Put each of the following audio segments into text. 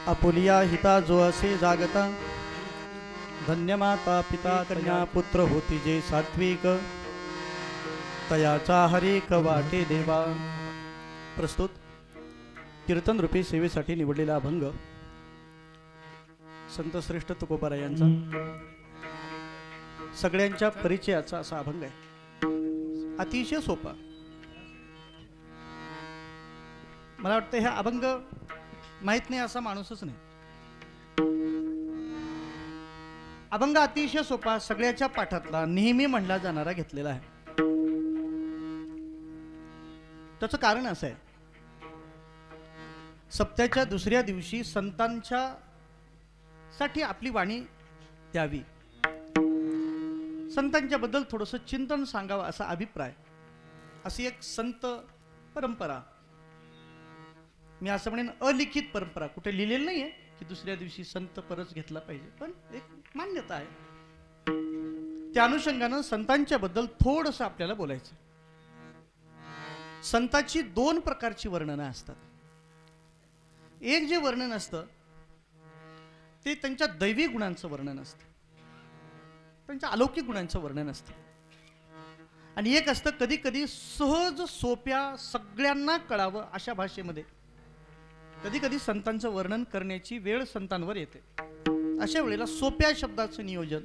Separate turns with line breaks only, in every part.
Apulia हिता जो असे जागता, धन्य माता पिता कन्या पुत्र होती जे सात्विक, तयाचा हरिक वाटे देवा. प्रस्तुत कीर्तन रूपी सेवेसाठी निवडलेला अभंग संत श्रेष्ठ तुकोबाराय यांचा सगळ्यांच्या परिचयाचा असा अभंग आहे. अतिशय सोपा. मला वाटतं हे अभंग माहित नाही असा माणूसच नाही. अभंग अतिशय सोपा, सगळ्याच्या पाठातला, नेहमी म्हणला जाणारा घेतलेला आहे. त्याचं कारण असं आहे, सप्त्याच्या दुसऱ्या दिवशी संतांच्या साठी आपली वाणी द्यावी, संतांच्या बद्दल थोडंसं चिंतन सांगावं असा अभिप्राय, अशी एक संत परंपरा, मी असं म्हणेन अलिखित परंपरा, कुठे लिहिलेलं नाहीये की दुसऱ्या दिवशी संत परच घेतला पाहिजे, पण एक मान्यता आहे. त्या अनुषंगानं संतांच्या बद्दल थोडंसं आपल्याला बोलायचं. संतांची दोन प्रकारची वर्णनं असतात. एक जे वर्णन असतं ते त्यांच्या दैवी गुणांचं वर्णन असतं, त्यांच्या अलौकिक गुणांचं वर्णन असतं. आणि एक असतं कधी कधी सहज सोप्या, सगळ्यांना कळावं अशा भाषेमध्ये कधी कधी संतांचं वर्णन करण्याची वेळ संतांवर येते. अशा वेळेला सोप्या शब्दाचं नियोजन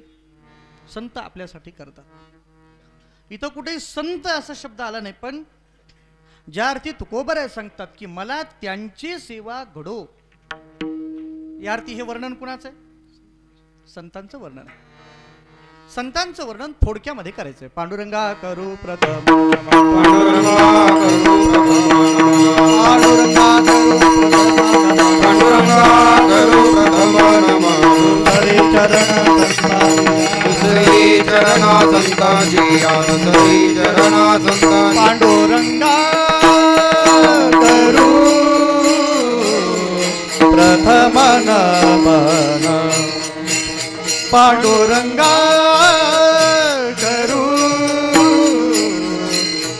संत आपल्यासाठी करतात. इथं कुठेही संत असा शब्द आला नाही, पण ज्या अर्थी तुकोबाराय सांगतात की मला त्यांची सेवा घडो, या अर्थी हे वर्णन कुणाचं आहे? संतांचं वर्णन आहे. संतांचं वर्णन थोडक्यामध्ये करायचंय. पांडुरंगा करू प्रथम, पांडुरंगा करू प्रथम नमन, पांडुरंगा करू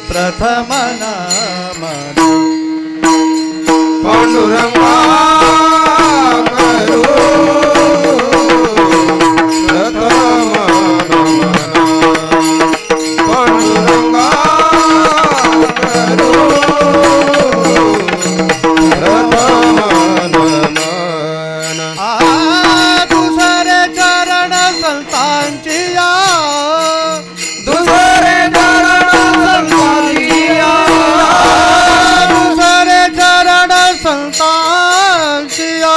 प्रथम नमन,
पांडुरंगा करू प्रथम नमन, पांडुरंगा करू प्रथम नमन.
दुसरे चरण संतांची या,
दुसरे चरण संतांची या,
दुसरे चरण संतांची या,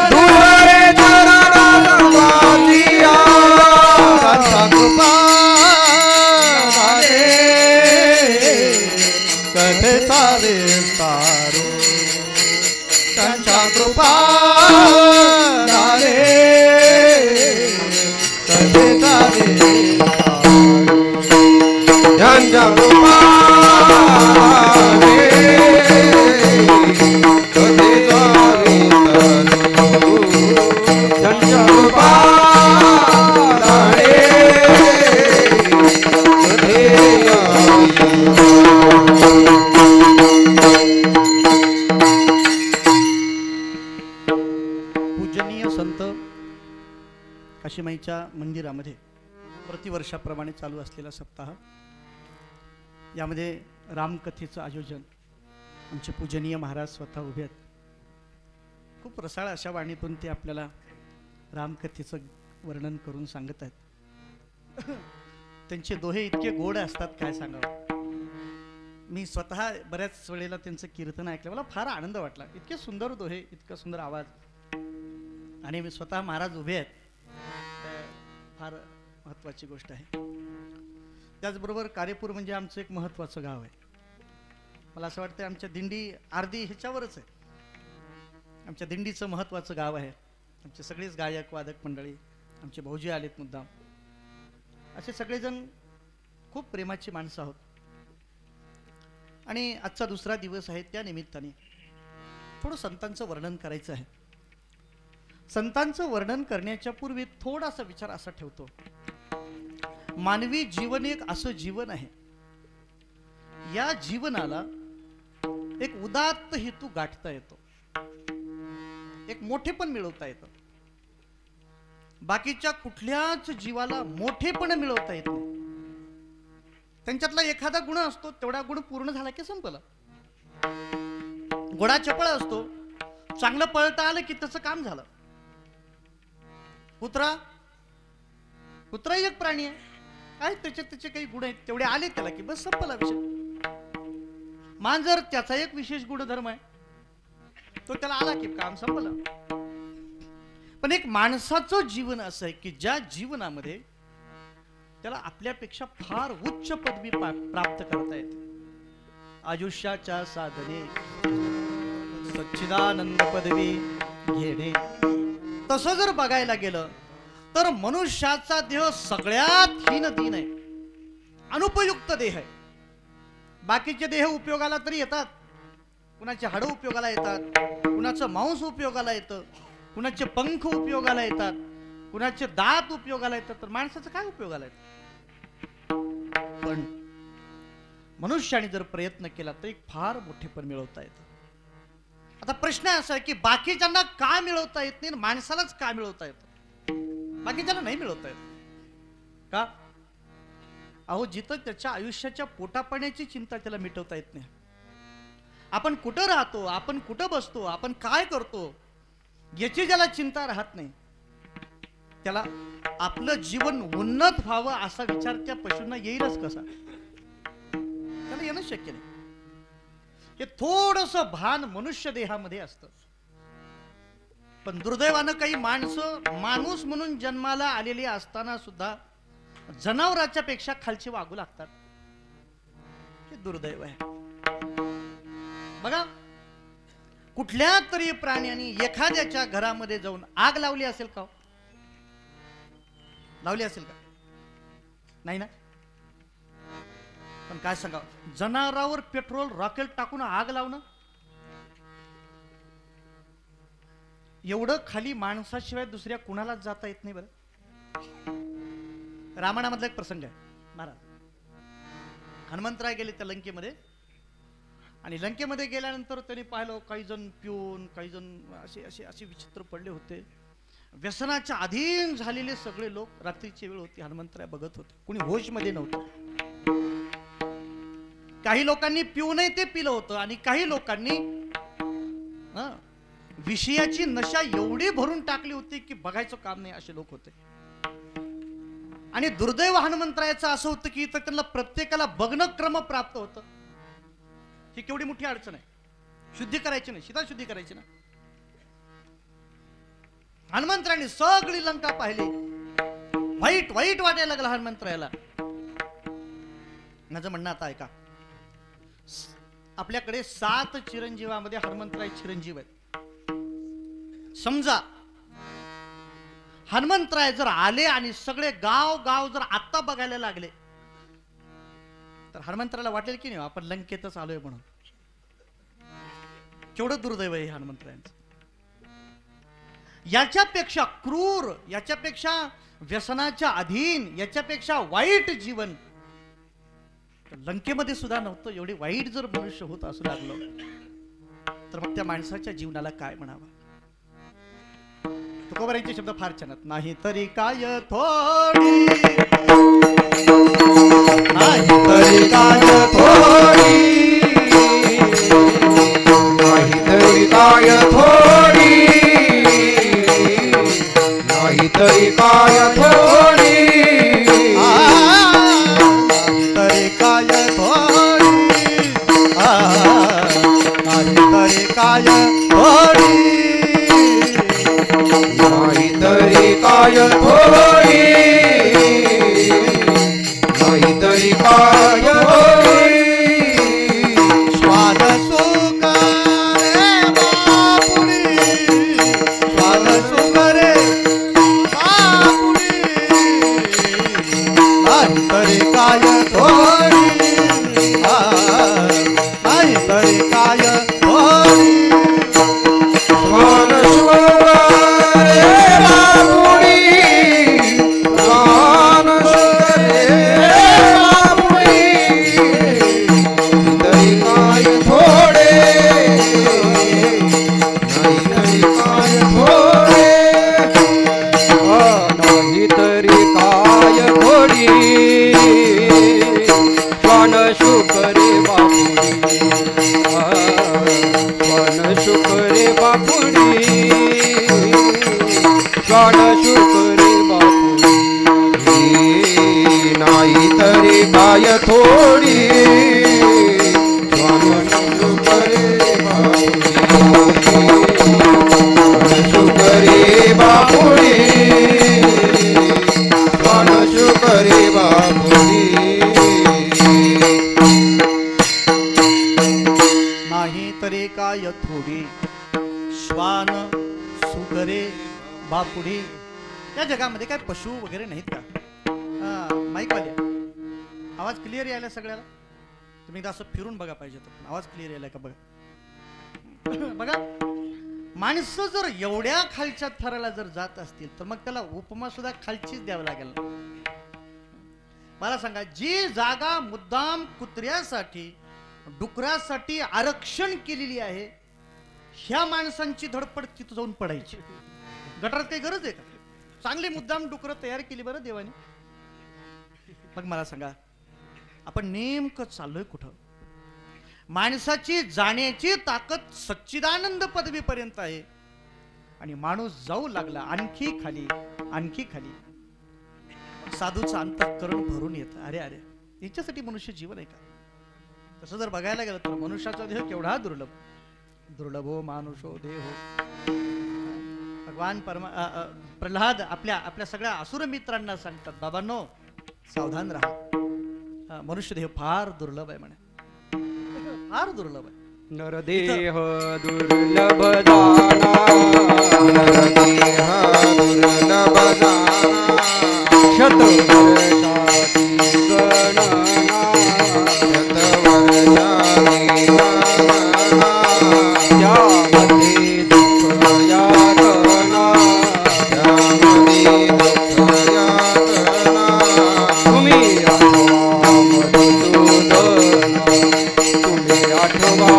दुसरे चरण संतांची या,
त्यांचा कृपा कथेचा विस्तारो, त्यांच्या कृपा कथेचा विस्तारो,
त्यांच्या कृपा कथेचा विस्तारो, त्यांच्या कृपा
पूजनीय संत काशीमाईच्या मंदिरामध्ये प्रतिवर्षाप्रमाणे चालू असलेला सप्ताह, यामध्ये रामकथेचं आयोजन आमचे पूजनीय महाराज स्वतः उभे आहेत. खूप रसाळ अशा वाणीतून ते आपल्याला रामकथेचं वर्णन करून सांगत आहेत. त्यांचे दोहे इतके गोड असतात, काय सांगावं. मी स्वतः बऱ्याच वेळेला त्यांचं कीर्तन ऐकलं, मला फार आनंद वाटला. इतके सुंदर दोहे, इतका सुंदर आवाज, आणि मी स्वतः महाराज उभे आहेत, फार महत्त्वाची गोष्ट आहे. त्याचबरोबर कारेपूर म्हणजे आमचं एक महत्त्वाचं गाव आहे. मला असं वाटतं आमच्या दिंडी अर्धी ह्याच्यावरच आहे. आमच्या दिंडीचं महत्त्वाचं गाव आहे. आमचे सगळेच गायक वादक मंडळी, आमचे भाऊजी आलेत मुद्दाम, असे सगळेजण खूप प्रेमाची माणसं आहोत. आणि आजचा दुसरा दिवस आहे, त्या निमित्ताने थोडं संतांचं वर्णन करायचं आहे. संतांचं वर्णन करण्याच्या पूर्वी थोडासा विचार असा ठेवतो, मानवी जीवन एक असं जीवन आहे, या जीवनाला एक उदात्त हेतू गाठता येतो. एक मोठेपण मिळवता येतं. बाकीच्या कुठल्याच जीवाला मोठेपण मिळवता येत नाही. त्यांच्यातला एखादा गुण असतो, तेवढा गुण पूर्ण झाला की संपला. घोडा चपळ असतो, चांगलं पळता आलं की त्याचं काम झालं. कुत्रा एक प्राणी आहे, काय त्याचे काही गुण आहेत तेवढे आले त्याला की बस संपला विषय. मांजर त्याचा एक विशेष गुणधर्म आहे, तो त्याला आला की काम संपलं. पण एक माणसाचं जीवन असं आहे की ज्या जीवनामध्ये त्याला आपल्यापेक्षा फार उच्च पदवी प्राप्त करता येते. आयुष्याच्या साधने सच्चिदानंद पदवी घेणे. तसं जर बघायला गेलं तर मनुष्याचा देह सगळ्यात हीन दीन आहे, अनुपयुक्त देह आहे. बाकीचे देह उपयोगाला तरी येतात, कुणाचे हाडं उपयोगाला येतात, कुणाचं मांस उपयोगाला येतं, कुणाचे पंख उपयोगाला येतात, कुणाचे दात उपयोगाला येतात, तर माणसाचं काय उपयोगाला येतं. पण मनुष्याने जर प्रयत्न केला तर एक फार मोठेपण मिळवता येतं. आता प्रश्न असा आहे की बाकीच्यांना का मिळवता येत नाही, माणसालाच का मिळवता येतं. बाकीच्याला नाही मिळवता येत का? अहो, जिथं त्याच्या आयुष्याच्या पोटापाण्याची चिंता त्याला मिटवता येत नाही. आपण कुठं राहतो, आपण कुठं बसतो, आपण काय करतो याची ज्याला चिंता राहत नाही, त्याला आपलं जीवन उन्नत व्हावं असा विचार त्या पशूंना येईलच कसा? त्याला येणं शक्य नाही. हे थोडस भान मनुष्य देहामध्ये असतं. पण दुर्दैवानं काही माणसं माणूस म्हणून जन्माला आलेली असताना सुद्धा जनावराच्या पेक्षा खालची वागू लागतात. हे दुर्दैव आहे. बघा, कुठल्या तरी प्राण्याने एखाद्याच्या घरामध्ये जाऊन आग लावली असेल का? लावली असेल का? नाही ना. पण काय सांगा, जनावरावर पेट्रोल रॉकेट टाकून आग लावणं, एवढं खाली माणसाशिवाय दुसऱ्या कुणालाच जाता येत नाही. बरं, रामायणामधला एक प्रसंग आहे. महाराज हनुमंतराय गेले त्या लंकेमध्ये, आणि लंकेमध्ये गेल्यानंतर त्यांनी पाहिलं काही जण पिऊन, काही जण असे विचित्र पडले होते. व्यसनाच्या अधीन झालेले सगळे लोक. रात्रीची वेळ होती, हनुमंतराय बघत होते, कोणी होश मध्ये नव्हतं. काही लोकांनी पिऊनही ते पिलं होतं, आणि काही लोकांनी विषयाची नशा एवढी भरून टाकली होती की बघायचं काम नाही, असे लोक होते. आणि दुर्दैव हनुमंतरायाचं असं होतं की इथं त्यांना प्रत्येकाला बघणं क्रम प्राप्त होतं. ही केवढी मोठी अडचण आहे. शुद्धी करायची नाही, सीता शुद्धी करायची ना. हनुमंतरायांनी सगळी लंका पाहिली. वाईट वाईट वाटायला लागला हनुमंतरायाला. माझं म्हणणं आता ऐका, आपल्याकडे 7 चिरंजीवामध्ये हनुमंतराय चिरंजीव आहेत. समजा हनुमंतराय जर आले आणि सगळे गाव गाव जर आत्ता बघायला लागले तर हनुमंतरायला वाटेल की नाही आपण लंकेतच आलोय म्हणून. केवढं दुर्दैव आहे हनुमंतरायांचं. याच्यापेक्षा क्रूर, याच्यापेक्षा व्यसनाच्या अधीन, याच्यापेक्षा वाईट जीवन लंकेमध्ये सुद्धा नव्हतं. एवढे वाईट जर मनुष्य होत असू लागलं तर मग त्या माणसाच्या जीवनाला काय म्हणावं. तुकोबारायांचे शब्द फार छान आहेत. नाही तरी काय थोडी, नाही तरी काय थोडी,
नाही तरी काय थोडी, नाही तरी काय थोडी,
तरी काय थोडी, नाही तरी काय थोडी,
नाही तरी काय थोडी, नाही तरी काय थोडी.
स्वाद सुख रे बापुडी, स्वाद सुख रे बापुडी, नाही तरी काय थोडी, नाही तरी काय थोडी.
स्वाद सुख रे बापुडी, श्वान शुकरे बापुरी नाही तरी काय थोडी श्वान शुकरे बापुरी श्वान शुकरे बापुरी
नाही तरी काय थोडी श्वान सुकरे बापुडी. या जगामध्ये काय पशु वगैरे नाहीत का? माईक वाले आवाज क्लिअर यायला सगळ्याला? तुम्ही एकदा असं फिरून बघा पाहिजे तर आवाज क्लिअर यायला का बघा. बघा माणसं जर एवढ्या खालच्या थराला जर जात असतील तर मग त्याला उपमा सुद्धा खालचीच द्यावं लागेल. मला सांगा, जी जागा मुद्दाम कुत्र्यासाठी डुकरासाठी आरक्षण केलेली आहे, ह्या माणसांची धडपड तिथं जाऊन पडायची. गटारात काही गरज आहे का? चांगली मुद्दाम डुकरं तयार केली बरं देवाने. मग मला सांगा, आपण नेमकं चाललोय कुठं? माणसाची जाण्याची ताकद सच्चिदानंद पदवीपर्यंत आहे आणि माणूस जाऊ लागला आणखी खाली आणखी खाली. साधूचं अंतःकरण भरून येतं. अरे अरे, याच्यासाठी मनुष्य जीवन आहे का? तसं जर बघायला गेलं तर मनुष्याचा देह केवढा दुर्लभ. दुर्लभो मानुषो देहो. भगवान प्रल्हाद आपल्या सगळ्या असुर मित्रांना सांगतात, बाबांनो सावधान राहा, मनुष्य देह फार दुर्लभ आहे म्हणे, फार दुर्लभ आहे.
नरदेह दुर्लभ जाना नरदेह दुर्लभ जाना शतवर्षाती गणना शतवर्षाती गणना त्यामध्ये दुःख यातना त्यामध्ये दुःख यातना तुम्ही आठवा मधुसूदन तुम्ही आठवा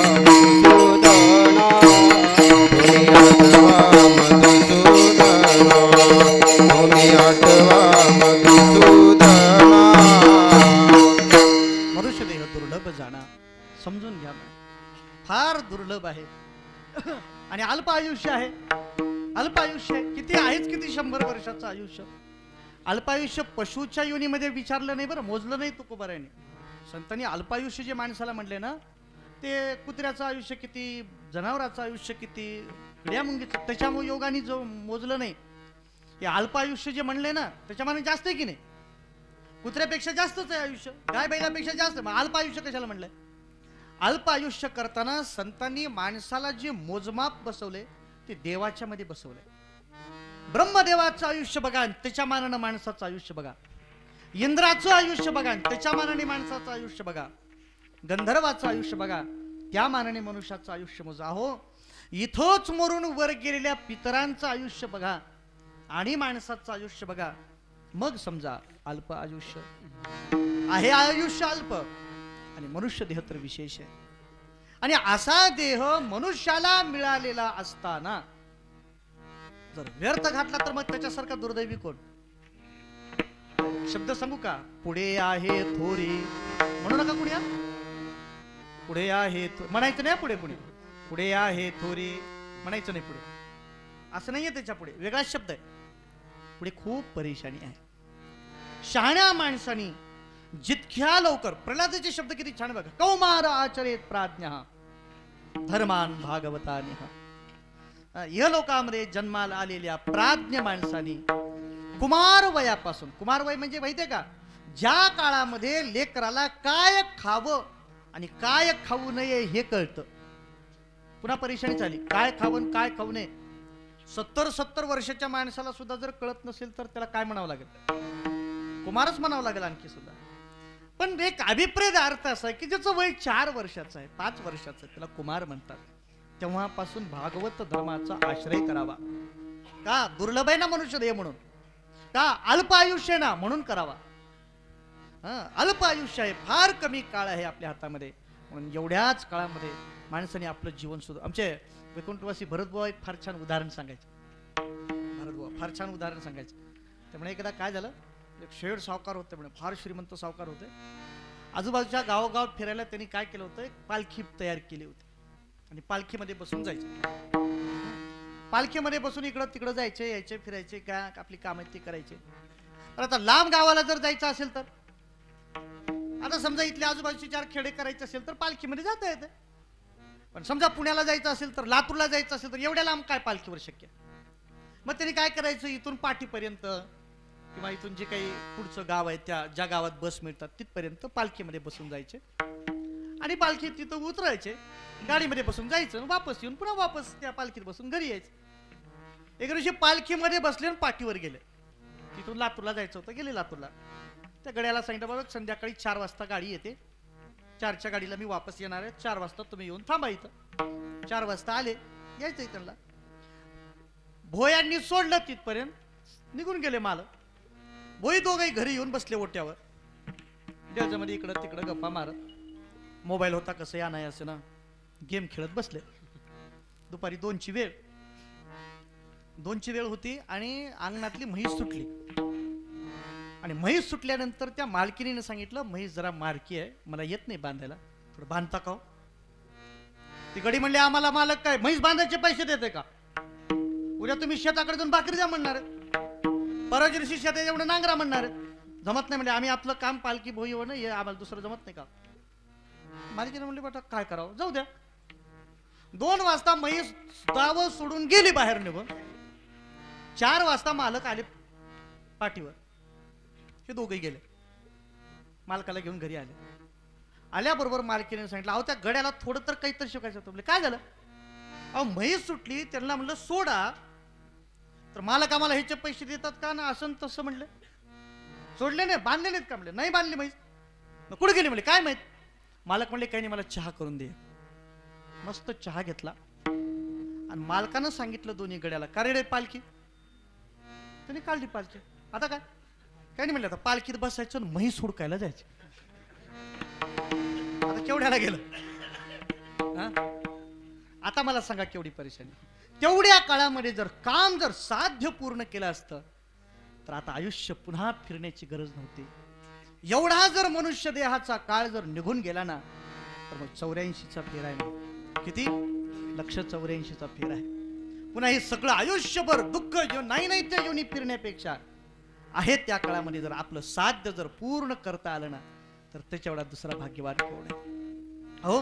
मधुसूदना तुम्ही आठवा मधुसूदना तुम्ही आठवा मधुसूदना.
मनुष्य देह दुर्लभ जाणा समजून घ्या, फार दुर्लभ आहे. आणि अल्प आयुष्य आहे. अल्प आयुष्य आहे. किती आहेच किती 100 वर्षाचं आयुष्य. अल्पायुष्य पशुच्या योनीमध्ये विचारलं नाही बरं, मोजलं नाही तुकोबारायाने. संतांनी अल्पायुष्य जे माणसाला म्हणले ना, ते कुत्र्याचं आयुष्य किती, जनावराचं आयुष्य किती, किड्यामुंगीचं, त्याच्या योगाने जो मोजलं नाही. हे अल्पायुष्य जे म्हणले ना, त्याच्यामाने जास्त आहे की नाही? कुत्र्यापेक्षा जास्तच आहे आयुष्य, गाय बैलापेक्षा जास्त. मग अल्प आयुष्य कशाला म्हणलंय? अल्प आयुष्य करताना संतांनी माणसाला जे मोजमाप बसवले ते देवाच्या मध्ये बसवले. ब्रह्मदेवाचं आयुष्य बघा, त्याच्या मानानं माणसाचं आयुष्य बघा. इंद्राचं आयुष्य बघा, त्याच्या मानाने माणसाचं आयुष्य बघा. गंधर्वाचं आयुष्य बघा, त्या मानाने मनुष्याचं आयुष्य मोजा. अहो, इथंच मरून वर गेलेल्या पितरांचं आयुष्य बघा आणि माणसाचं आयुष्य बघा, मग समजा अल्प आयुष्य आहे. आयुष्य अल्प आणि मनुष्य देह तर विशेष आहे. आणि असा देह मनुष्याला मिळालेला असताना जर व्यर्थ घातला तर मग त्याच्यासारखा दुर्दैवी कोण? शब्द सांगू का? पुढे आहे थोरी म्हणू नका कुण्या. पुढे आहे म्हणायचं नाही. पुढे पुढे पुढे आहे थोरी म्हणायचं नाही. पुढे असं नाहीये, त्याच्या पुढे वेगळाच शब्द आहे. पुढे खूप परेशानी आहे. शहाण्या माणसानी जितक्या लवकर, प्रल्हादाचे शब्द किती छान बघा. कौमार आचरेत प्राज्ञा धर्मान भागवतानिह. या लोकांमध्ये जन्माला आलेल्या प्राज्ञ माणसानी कुमार वयापासून, कुमार वय म्हणजे माहितीये का, ज्या काळामध्ये लेकराला काय खावं आणि काय खाऊ नये हे कळतं. पुन्हा परेशानी झाली, काय खावं काय खाऊ नये. 70 वर्षाच्या माणसाला सुद्धा जर कळत नसेल तर त्याला काय म्हणावं लागेल? कुमारच म्हणावं लागेल आणखी सुद्धा. पण एक अभिप्रेत अर्थ असा आहे की ज्याचं वय 4 वर्षाचं आहे, 5 वर्षाचं आहे, त्याला कुमार म्हणतात. तेव्हापासून भागवत धर्माचा आश्रय करावा. का? दुर्लभ आहे ना मनुष्य देह म्हणून. का? अल्प आयुष्य ना म्हणून करावा. अल्प आयुष्य आहे, फार कमी काळ आहे आपल्या हातामध्ये. म्हणून एवढ्याच काळामध्ये माणसाने आपलं जीवन सुद्धा. आमचे वैकुंठवासी भरतबुवा एक फार छान उदाहरण सांगायचे. भरतबुवा फार छान उदाहरण सांगायचे. त्यामुळे एकदा काय झालं, एक शेड सावकार होते म्हणे, फार श्रीमंत सावकार होते. आजूबाजूच्या गावोगाव फिरायला त्यांनी काय केलं होतं, एक पालखी तयार केली होती आणि पालखीमध्ये बसून जायचं. पालखीमध्ये बसून इकडं तिकडं जायचे, यायचे, फिरायचे, काय आपली कामं ती करायचे. पण आता लांब गावाला जर जायचं असेल तर, आता समजा इथल्या आजूबाजूची 4 खेडे करायचे असेल तर पालखीमध्ये जाता येते. पण समजा पुण्याला जायचं असेल तर, लातूरला जायचं असेल तर एवढ्या लांब काय पालखीवर शक्य. मग त्यांनी काय करायचं, इथून पाठीपर्यंत किंवा इथून जे काही पुढचं गाव आहे त्या ज्या गावात बस मिळतात तिथपर्यंत पालखीमध्ये बसून जायचे आणि पालखीत तिथं उतरायचे, गाडीमध्ये बसून जायचं, वापस येऊन पुन्हा वापस त्या पालखीत बसून घरी यायचं. एक दिवशी पालखीमध्ये बसले आणि पाठीवर गेले. तिथून लातूरला जायचं होतं, गेले लातूरला. त्या गड्याला सांगितलं, बाबा संध्याकाळी 4 वाजता गाडी येते, 4च्या गाडीला मी वापस येणार आहे, 4 वाजता तुम्ही येऊन थांबा इथं. 4 वाजता आले, यायचं त्यांना. भोयांनी सोडलं तिथपर्यंत, निघून गेले मालक. भोई दोघंही घरी येऊन बसले ओट्यावर, त्याच्यामध्ये इकडं तिकडं गप्पा मारत. मोबाईल होता कसं या नाही असं ना, गेम खेळत बसले. दुपारी 2ची वेळ होती आणि अंगणातली म्हैस सुटली. आणि म्हैस सुटल्यानंतर त्या मालकिनीने सांगितलं, म्हैस जरा मारकी आहे, मला येत नाही बांधायला, थोडं बांधता का? ती गडी म्हणली, आम्हाला मालक काय म्हैस बांधायचे पैसे देते का? उद्या तुम्ही शेताकडे जाऊन भाकरी द्या म्हणणार आहे, परवा दिवशी शेतात एवढं नांगरा म्हणणार आहे. जमत नाही म्हणजे आम्ही आपलं काम पालखी भोई हो नाही, आम्हाला दुसरं जमत नाही का? मालकीने म्हणली, बेटा काय करावं, जाऊ द्या. 2 वाजता म्हैस दावं सोडून गेली बाहेर निघून. 4 वाजता मालक आले पाठीवर. हे दोघेही गेले, मालकाला घेऊन घरी आले. आल्याबरोबर मालकीने सांगितलं, अहो त्या गड्याला थोडं तर काहीतरी शिकायचं होतं. काय झालं? अहो म्हैस सुटली, त्यांना म्हणलं सोडा, तर मालक आम्हाला ह्याचे पैसे देतात का ना, असं तसं म्हणले. सोडले नाही, बांधले नाहीत का? म्हणले नाही बांधले म्हैस. कुठे गेली? म्हणले काय माहित. मालक म्हणले काही नाही, मला चहा करून दे. मस्त चहा घेतला आणि मालकानं सांगितलं दोन्ही गड्याला, का रे पालखी? त्यांनी काढली पालखी. आता काय नाही म्हणलं, आता पालखीत बसायचं आणि म्हैस हुडकायला जायचं. आता केवढ्याला गेलं? आता मला सांगा केवढी परेशानी. तेवढ्या काळामध्ये जर काम जर साध्य पूर्ण केलं असतं तर आता आयुष्य पुन्हा फिरण्याची गरज नव्हती. एवढा जर मनुष्य देहाचा काळ जर निघून गेला ना, तर मग 84चा फेर आहे. किती? 184चा फेर आहे. पुन्हा हे सगळं आयुष्यभर दुःख नाही त्या योनी फिरण्यापेक्षा आहे त्या काळामध्ये जर आपलं साध्य जर पूर्ण करता आलं ना, तर त्याच्या एवढा दुसरा भाग्यवान कोण आहे? हो,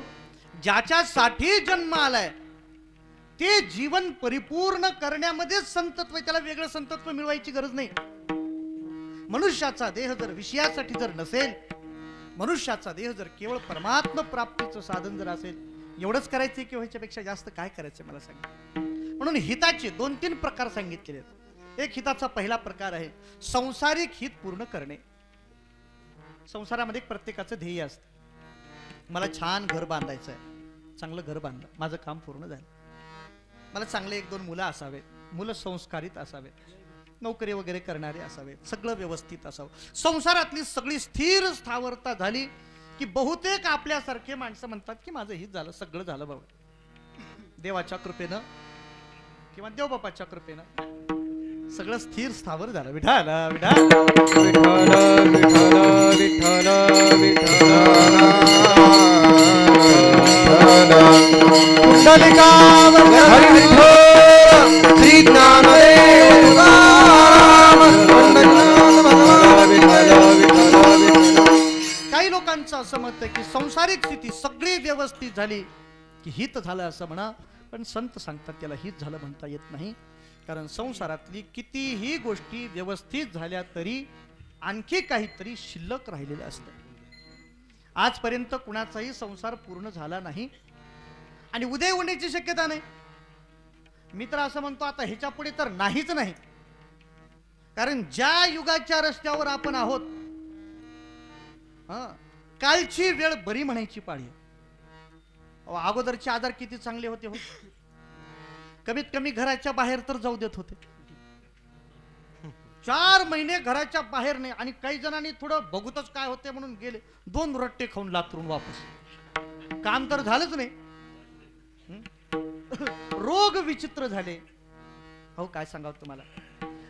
ज्याच्यासाठी जन्म आलाय ते जीवन परिपूर्ण करण्यामध्येच संतत्व. त्याला वेगळं संतत्व मिळवायची गरज नाही. मनुष्याचा देह जर विषयासाठी जर नसेल, मनुष्याचा देह जर केवळ परमात्मा प्राप्तीचं साधन जर असेल, एवढंच करायचंय किंवा ह्याच्यापेक्षा जास्त काय करायचंय मला सांगा. म्हणून हिताचे 2-3 प्रकार सांगितलेले आहेत. एक हिताचा पहिला प्रकार आहे संसारिक हित पूर्ण करणे. संसारामध्ये प्रत्येकाचं ध्येय असतं, मला छान घर बांधायचं आहे, चांगलं घर बांधलं, माझं काम पूर्ण झालं, मला चांगले 1-2 मुलं असावेत, मुलं संस्कारित असावेत, नोकरी वगैरे करणारे असावेत, सगळं व्यवस्थित असावं. संसारातली सगळी स्थिर स्थावरता झाली की बहुतेक आपल्यासारखे माणसं म्हणतात की माझं हित झालं, सगळं झालं बाबा, देवाच्या कृपेनं किंवा देवबापाच्या कृपेनं सगळं स्थिर स्थावर झालं. विठाल विठाल
विठ्ठल विठ्ठल विठ्ठल
कुंडलिका
हरी विठ्ठल श्री ज्ञानदेव तुकाराम
काही लोकांचं असं मत आहे की संसारिक स्थिती सगळी व्यवस्थित झाली की हित झालं असं म्हणा, पण संत सांगतात त्याला हित झालं म्हणता येत नाही. कारण संसारातली कितीही गोष्टी व्यवस्थित झाल्या तरी आणखी काहीतरी शिल्लक राहिलेलं असतं. आजपर्यंत कुणाचाही संसार पूर्ण झाला नाही आणि उद्या होण्याची शक्यता नाही. मी तर असं म्हणतो आता ह्याच्या पुढे तर नाहीच नाही. कारण ज्या युगाच्या रस्त्यावर आपण आहोत, कालची वेळ बरी म्हणायची पाळी. अगोदरचे आजार किती चांगले होते हो, कमीत कमी घराच्या बाहेर तर जाऊ देत होते. 4 महिने घराच्या बाहेर नाही आणि काही जणांनी थोडं बघूतच काय होते म्हणून गेले, 2 रट्टे खाऊन लातरून वापस. काम तर झालंच नाही, रोग विचित्र झाले. हो काय सांगावं तुम्हाला.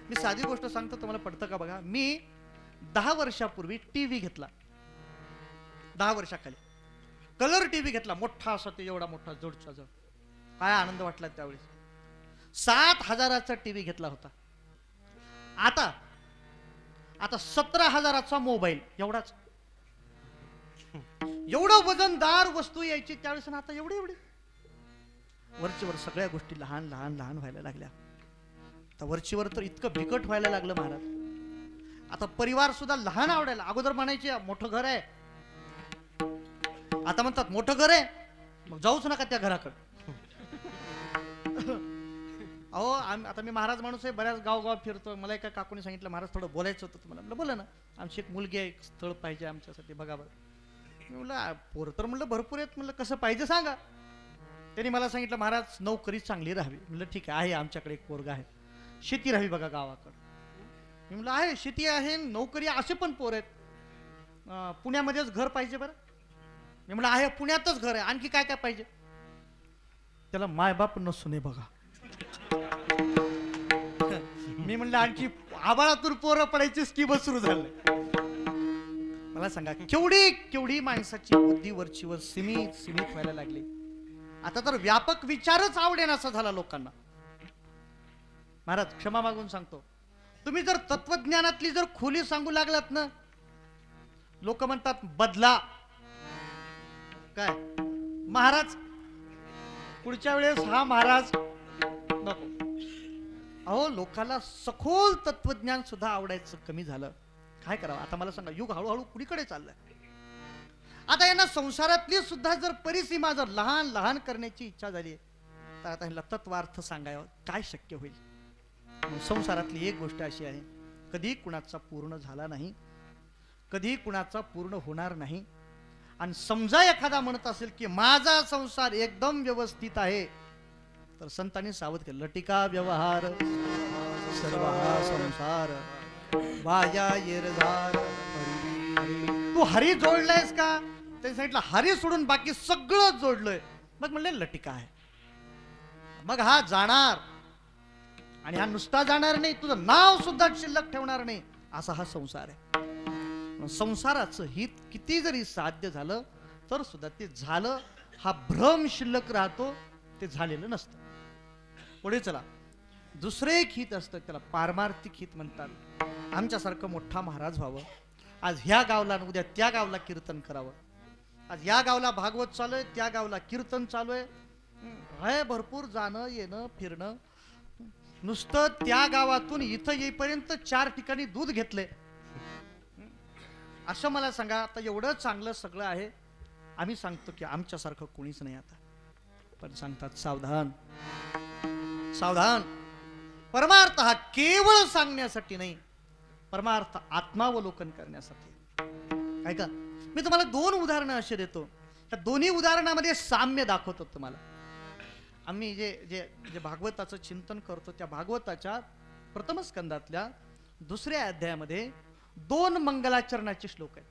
मी साधी गोष्ट सांगतो, तुम्हाला पडतं का बघा. मी 10 वर्षापूर्वी टीव्ही घेतला, 10 वर्षाखाली कलर टीव्ही घेतला, मोठा असा, ते एवढा मोठा, जडचा जड. काय आनंद वाटला त्यावेळेस. 7,000चा टीव्ही घेतला होता. आता 17,000चा मोबाईल. एवढाच. एवढं वजनदार वस्तू यायची त्यावेळेस, आता एवढी वरचीवर सगळ्या गोष्टी लहान लहान लहान व्हायला लागल्या. आता वरचीवर तर इतकं बिकट व्हायला लागलं महाराज. आता परिवार सुद्धा लहान आवडायला. अगोदर म्हणायचे मोठं घर आहे, आता म्हणतात मोठं घर आहे मग जाऊच नका त्या घराकडे. अहो आता मी महाराज माणूस आहे, बऱ्याच गाव फिरतो. मला एका काकूने सांगितलं महाराज थोडं बोलायचं होतं तुम्हाला. म्हणलं बोला ना. आमची एक मुलगी आहे, एक स्थळ पाहिजे आमच्यासाठी बघा बरं. मी म्हणलं पोरं तर म्हणलं भरपूर आहेत. म्हणलं कसं पाहिजे सांगा. त्यांनी मला सांगितलं महाराज नोकरी चांगली राहावी. म्हणलं ठीक आहे आमच्याकडे एक पोरगा आहे, शेती राहावी बघा गावाकडे. मी म्हणलं आहे शेती आहे नोकरी असे पण पोर आहेत. पुण्यामध्येच घर पाहिजे बरं. मी म्हणलं आहे पुण्यातच घर आहे, आणखी काय काय पाहिजे. त्याला मायबाप नसून आहे बघा. मी म्हणलं आणखी आबाळातून पोरं पडायची स्कीमच सुरू झाले. मला सांगा केवढी माणसाची बुद्धी वरचीवर सीमित व्हायला लागली. आता तर व्यापक विचारच आवडेन असा झाला लोकांना. महाराज क्षमा मागून सांगतो, तुम्ही जर तत्वज्ञानातली जर खोली सांगू लागलात ना, लोक म्हणतात बदला. काय महाराज पुढच्या वेळेस हा महाराज नको. अहो लोकांना सखोल तत्वज्ञान सुद्धा आवडायचं कमी झालं. काय करावं आता मला सांगा. युग हळूहळू कुणीकडे चाललंय. आता यांना संसारातली सुद्धा जर परिसीमा जर लहान लहान करण्याची इच्छा झाली तर आता ह्याला तत्वार्थ सांगावं काय शक्य होईल. संसारातली एक गोष्ट अशी आहे, कधी कुणाचा पूर्ण झाला नाही, कधी कुणाचा पूर्ण होणार नाही. आणि समजा एखादा म्हणत असेल की माझा संसार एकदम व्यवस्थित आहे, तर संतांनी सावध केलं. लटिका व्यवहार सर्व संसार वाया येरझार. तू हरी जोडलायस का. त्यांनी सांगितलं हरी सोडून बाकी सगळं जोडलंय. मग म्हणले लटिका आहे. मग हा जाणार, आणि हा नुसता जाणार नाही, तुझं नाव सुद्धा शिल्लक ठेवणार नाही, असा हा संसार आहे. संसाराचं हित किती जरी साध्य झालं तर सुद्धा ते झालं हा भ्रम शिल्लक राहतो, ते झालेलं नसतं. पुढे चला. दुसरं एक हित असतं, त्याला पारमार्थिक हित म्हणतात. आमच्यासारखं मोठा महाराज व्हावं, आज ह्या गावला उद्या त्या गावला कीर्तन करावं, आज या गावला भागवत चालू आहे त्या गावला कीर्तन चालू आहे, भरपूर जाणं येणं फिरणं. नुसतं त्या गावातून इथं येईपर्यंत 4 ठिकाणी दूध घेतले. असं मला सांगा. आता एवढं चांगलं सगळं आहे, आम्ही सांगतो की आमच्यासारखं कोणीच नाही. आता पण सांगतात सावधान सावधान. परमार्थ हा केवळ सांगण्यासाठी नाही, परमार्थ आत्मावलोकन करण्यासाठी. काय का मी तुम्हाला 2 उदाहरणं असे देतो. त्या दोन्ही उदाहरणामध्ये साम्य दाखवतो तुम्हाला. आम्ही जे जे जे भागवताचं चिंतन करतो त्या भागवताच्या प्रथम स्कंदातल्या 2ऱ्या अध्यायामध्ये 2 मंगलाचरणाचे श्लोक आहेत.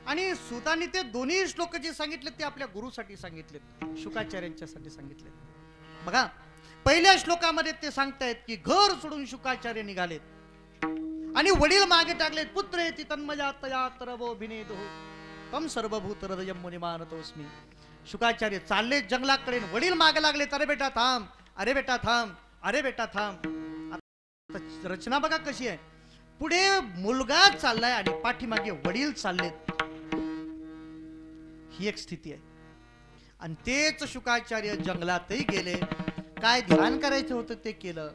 आणि सुतांनी ते दोन्ही श्लोक जे सांगितले ते आपल्या गुरुसाठी सांगितलेत, शुकाचार्यांच्यासाठी सांगितले. बघा पहिल्या श्लोकामध्ये ते सांगतायत की घर सोडून शुकाचार्य निघालेत आणि वडील मागे टाकलेत. पुत्रेति तन्मया तया तरवो भिनेदो तम सर्वभूत हृदयम मुनिमानतोस्मी. शुकाचार्य चालले जंगलाकडे, वडील मागे लागलेत. अरे बेटा थांब, अरे बेटा थांब, अरे बेटा थांब. आता रचना बघा कशी आहे. पुढे मुलगा चाललाय आणि पाठीमागे वडील चाललेत. ही एक स्थिती आहे. आणि तेच शुकाचार्य जंगलातही गेले, काय ध्यान करायचं होतं ते केलं.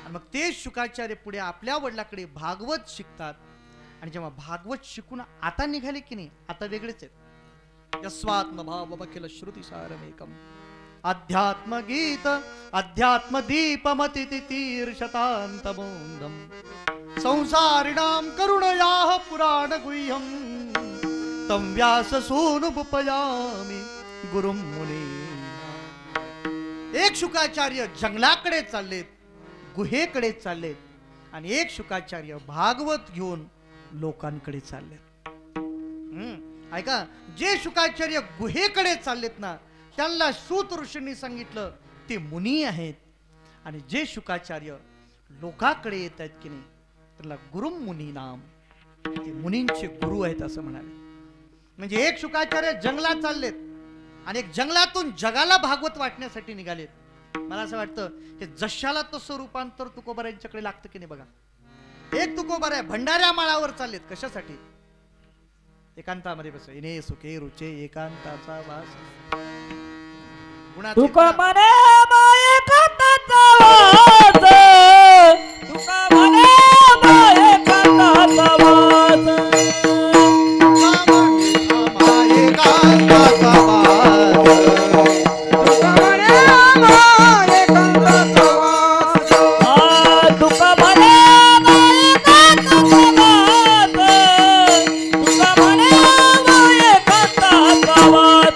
आणि मग तेच शुकाचार्य पुढे आपल्या वडिलाकडे भागवत शिकतात. आणि जेव्हा भागवत शिकून आता निघाले की नाही, आता वेगळेच आहेत. यस्वात्मभाव बखिल श्रुतिसारमेकम अध्यात्मगीत अध्यात्मदीपमति तीर्षतान्तमोन्दम संसारिणां करुणयाः पुराण गुह्यं तं व्याससूनुपयामि गुरुं मुनी. एक शुकाचार्य जंगलाकडे चाललेत, गुहेकडे चाललेत, आणि एक शुकाचार्य भागवत घेऊन लोकांकडे चाललेत. ऐका, जे शुकाचार्य गुहेकडे चाललेत ना, त्यांना सूत ऋषींनी सांगितलं ते मुनी आहेत. आणि जे शुकाचार्य लोकांकडे येत आहेत की नाही, त्याला गुरुं मुनी नाम, ते मुनींचे गुरु आहेत असं म्हणाले. म्हणजे एक शुकाचार्य जंगलात चाललेत आणि एक जंगलातून जगाला भागवत वाटण्यासाठी निघालेत. मला असं वाटतं की जशाला तसं रूपांतर तुकोबारायांच्याकडे लागतं की नाही बघा. एक तुकोबारा भंडाऱ्या माळावर चाललेत कशासाठी? एकांतामध्ये बस इने सुखे रुचे एकांताचा वास गुणाचे
तुका
गुणा.
म्हणे माये कांताचा वास, तुका म्हणे माये कांताचा वास. तुका म्हणे माये कांताचा वास, तुका म्हणे माये कांताचा वास.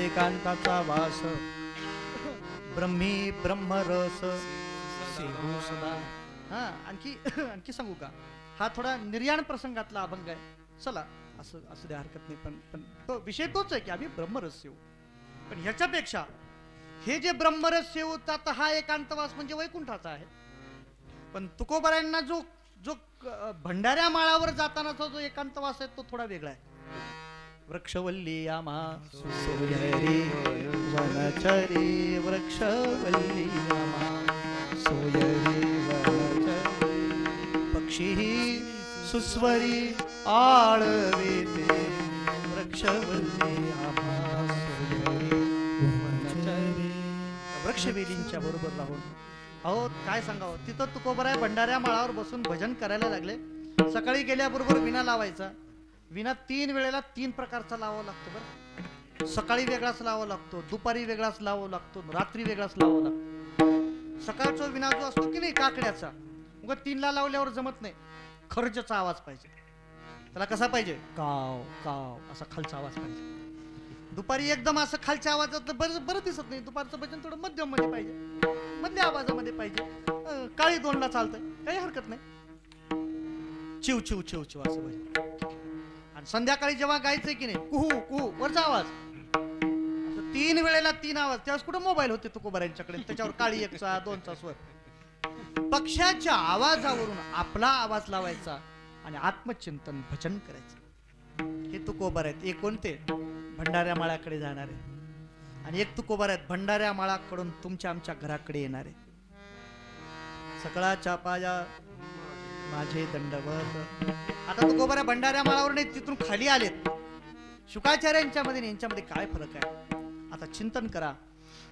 एकांताचा वास ब्रह्मी ब्रह्मरस सेवू सदा. हा आणखी सांगू का? हा थोडा निर्याण प्रसंगातला अभंग आहे. चला असं असू द्या, हरकत नाही. पण तो विषय तोच आहे की आम्ही ब्रह्मरस सेवू. पण ह्याच्यापेक्षा हे जे ब्रह्मरस सेवूचा तर हा एकांतवास म्हणजे वैकुंठाचा आहे. पण तुकोबारायांना जो जो भंडाऱ्या माळावर जातानाचा जो एकांतवास आहे तो थोडा वेगळा आहे. वृक्षवल्ली आम्हा सोयरी वनचरी, वृक्षवल्ली आम्हा सोयरी वनचरी, पक्षी सुस्वरी आळवेते, वृक्षवल्ली आम्हा सोयरी वनचरी. वृक्षवेलींच्या बरोबर राहून अहो काय सांगावं, तिथं तुकोबाराय भंडाऱ्या माळावर बसून भजन करायला लागले. सकाळी गेल्याबरोबर विणा लावायचा. विना 3 वेळेला 3 प्रकारचा लावावा लागतो बरं. सकाळी वेगळाच लावावा लागतो, दुपारी वेगळाच लावावा लागतो, रात्री वेगळाच लावावा लागतो. सकाळचा विना जो असतो की नाही काकड्याचा, मग 3ला लावल्यावर जमत नाही. खर्जचा आवाज पाहिजे त्याला. कसा पाहिजे? काव काव असा खालचा आवाज पाहिजे. दुपारी एकदम असं खालच्या आवाजात बरं दिसत नाही. दुपारचं भजन थोडं मध्यम मध्ये पाहिजे, मधल्या आवाजामध्ये पाहिजे. काळी 2ला चालतंय, काही हरकत नाही. चिव चिव चिव चिव असं भजन. आणि संध्याकाळी जेव्हा गायचंय की नाही कुहू कुहू वरचा आवाज, 3 वेळेला 3 आवाज. त्यावेळेस कुठं मोबाईल होते तुकोबारायांच्याकडे, त्याच्यावर काळी 1चा 2चा स्वर. पक्ष्याच्या आवाजावरून आपला आवाज लावायचा आणि आत्मचिंतन भजन करायचं. हे तुकोबार आहेत. एक कोणते? भंडाऱ्या माळाकडे जाणारे. आणि एक तुकोबार आहेत भंडाऱ्या माळाकडून तुमच्या आमच्या घराकडे येणारे. सकाळच्या पाया माझे दंडवत. आता तुकोबाऱ्या भंडाऱ्या माळावर नाही, तिथून खाली आलेत. शुकाचार्यांच्या मध्ये यांच्यामध्ये काय फरक आहे? आता चिंतन करा.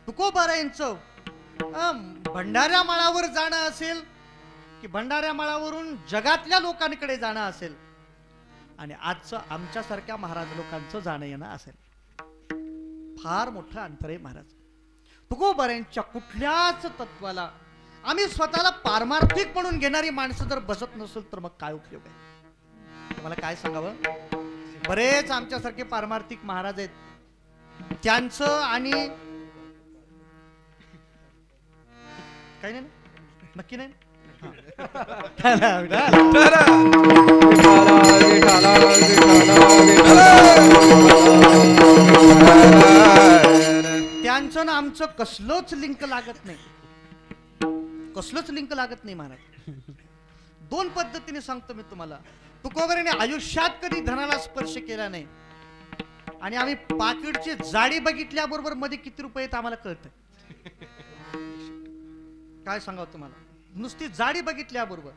तुकोबारायांचं भंडाऱ्या माळावर जाणं असेल की भंडाऱ्या माळावरून जगातल्या लोकांकडे जाणं असेल, आणि आजचं आमच्यासारख्या महाराज लोकांचं जाणं येणं असेल, फार मोठं अंतर आहे महाराज. तुकोबारायांच्या कुठल्याच तत्वाला आम्ही स्वतःला पारमार्थिक म्हणून घेणारी माणसं जर बसत नसेल तर मग काय उपयोग आहे? मला काय सांगावं. बरेच आमच्यासारखे पारमार्थिक महाराज आहेत, त्यांचं आणि काही नाही नक्की नाही. त्यांचं ना आमचं कसलंच लिंक लागत नाही, कसलंच लिंक लागत नाही महाराज. 2 पद्धतीने सांगतो मी तुम्हाला. तुकोबाराने आयुष्यात कधी धनाला स्पर्श केला नाही, आणि आम्ही पाकिटची जाडी बघितल्याबरोबर मध्ये किती रुपये आहेत आम्हाला कळतं. काय सांगावं तुम्हाला, नुसती जाडी बघितल्याबरोबर.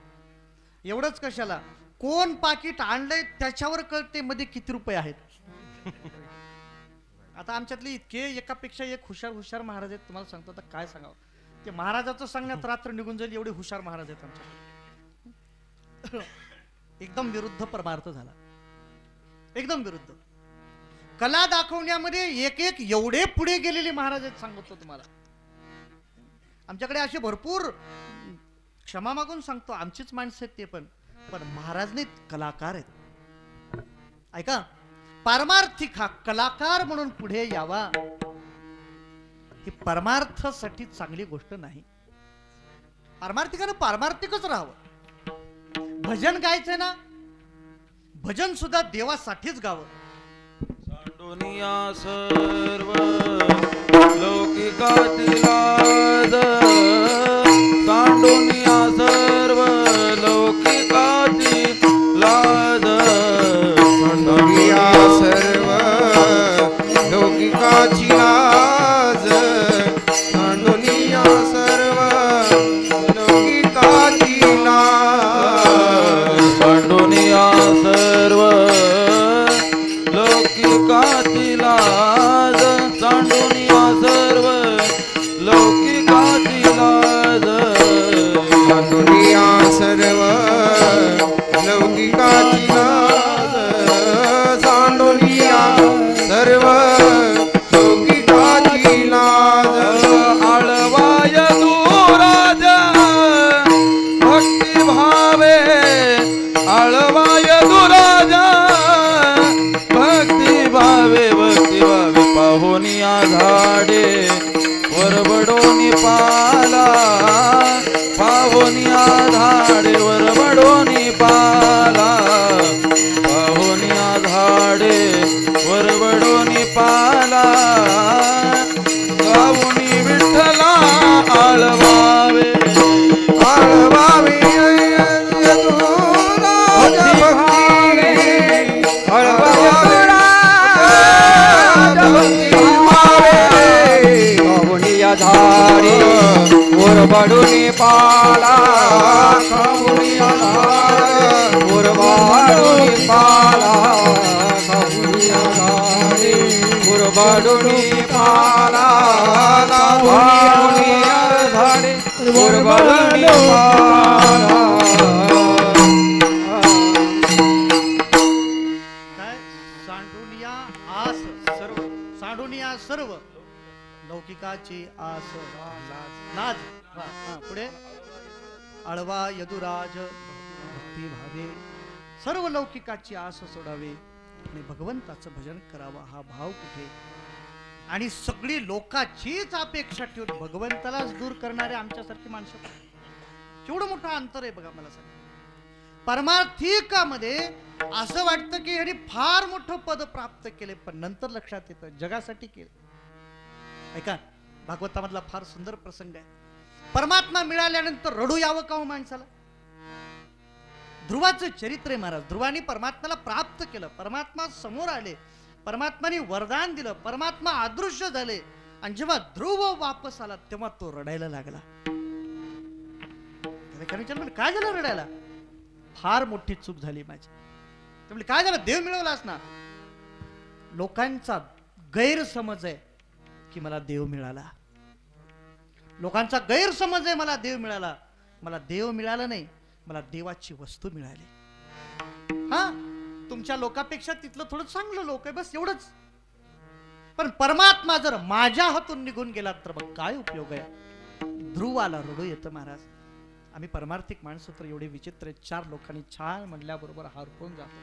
एवढंच कशाला, कोण पाकिट आणलंय त्याच्यावर कळते मध्ये किती रुपये आहेत. आता आमच्यातले इतके एकापेक्षा एक हुशार हुशार महाराज आहेत, तुम्हाला सांगतो आता काय सांगावं. ते महाराजाचं सांगण्यात रात्र निघून जाईल एवढे हुशार महाराज आहेत आमच्या. एकदम विरुद्ध परमार्थ झाला, एकदम विरुद्ध. कला दाखवण्यामध्ये एक एक एवढे पुढे गेलेले महाराज आहेत सांगतो तुम्हाला. आमच्याकडे असे भरपूर, क्षमा मागून सांगतो आमचीच माणसं आहेत ते, पण महाराज नाहीत, कलाकार आहेत. ऐका, पारमार्थिक हा कलाकार म्हणून पुढे यावा ही परमार्थासाठी चांगली गोष्ट नाही. पारमार्थिकानं पारमार्थिकच राहावं. भजन गायचंय ना, भजन सुद्धा देवासाठीच गावं.
दुनिया सर्व लौकिकातील लाज, सांडुनिया सर्व लौकिकातील लाज,
दुनिया सर्व लौकिकाची लाज, दुनिया सर्व लौकिकाची लाज,
सांडुनिया सर्व लौकिकातील लाज, सांडुनिया सर्व लौकिकातील लाज,
दुनिया सर्व लौकिकाची लाज, सांडोनिया सर्व लौकिकाची लाज,
आळवाय दूराज भक्ती भावे, आळवाय दूराज भक्ती भावे, भक्ती भावे पाहुनिया झाडे वरबडोनी पाला, पाहुनिया झाडे वरबडोनी पाला, पाहुनिया झाडे वरबडोनी पाला, गाऊनी विठ्ठला आळवावे,
आळवावे राजा भक्ती, आळवावे राजा भक्ती भावे,
पाहुनिया झाडी ओरबाडूनी पाला, पाहुनिया झाडी ओरबाडूनी पाला, पाहुनिया झाडी ओरबाडूनी पाला, पाहुनिया झाडी ओरबाडूनी पाला.
काय सांडुनिया आस सर्व, सांडुनिया सर्व लौकिकाची आस लाज. पुढे आळवा यदुराज भक्ती भावे, सर्व लौकिकाची आस सोडावे आणि भगवंताचं भजन करावं हा भाव कुठे. आणि सगळी लोकाचीच अपेक्षा ठेवून भगवंतालाच दूर करणारे आमच्यासारखी माणसं, केवढं मोठं अंतर आहे बघा. मला सांग, परमार्थिकामध्ये असं वाटतं की ह्याने फार मोठं पद प्राप्त केले, पण नंतर लक्षात येतं जगासाठी केलं. ऐका, भागवतामधला फार सुंदर प्रसंग आहे. परमात्मा मिळाल्यानंतर रडू यावं का हो माणसाला. ध्रुवाचं चरित्र आहे महाराज. ध्रुवानी परमात्म्याला प्राप्त केलं, परमात्मा समोर आले, परमात्माने वरदान दिलं, परमात्मा अदृश्य झाले, आणि जेव्हा ध्रुव वापस आला तेव्हा तो रडायला लागला. काय झालं रडायला. फार मोठी चूक झाली माझी. म्हणजे काय झालं, देव मिळवलास ना. लोकांचा गैरसमज आहे की मला देव मिळाला, लोकांचा गैरसमज आहे मला देव मिळाला. मला देव मिळाला नाही, मला देवाची वस्तू मिळाली. हा, तुमच्या लोकांपेक्षा तिथलं थोडं चांगलं लोक आहे, बस एवढंच. पण परमात्मा जर माझ्या हातून निघून गेला तर मग काय उपयोग आहे. ध्रुवाला रडू येतं महाराज. आम्ही परमार्थिक माणसं तर एवढे विचित्र आहेत. चार लोकांनी छान म्हणल्याबरोबर हरपून जातो.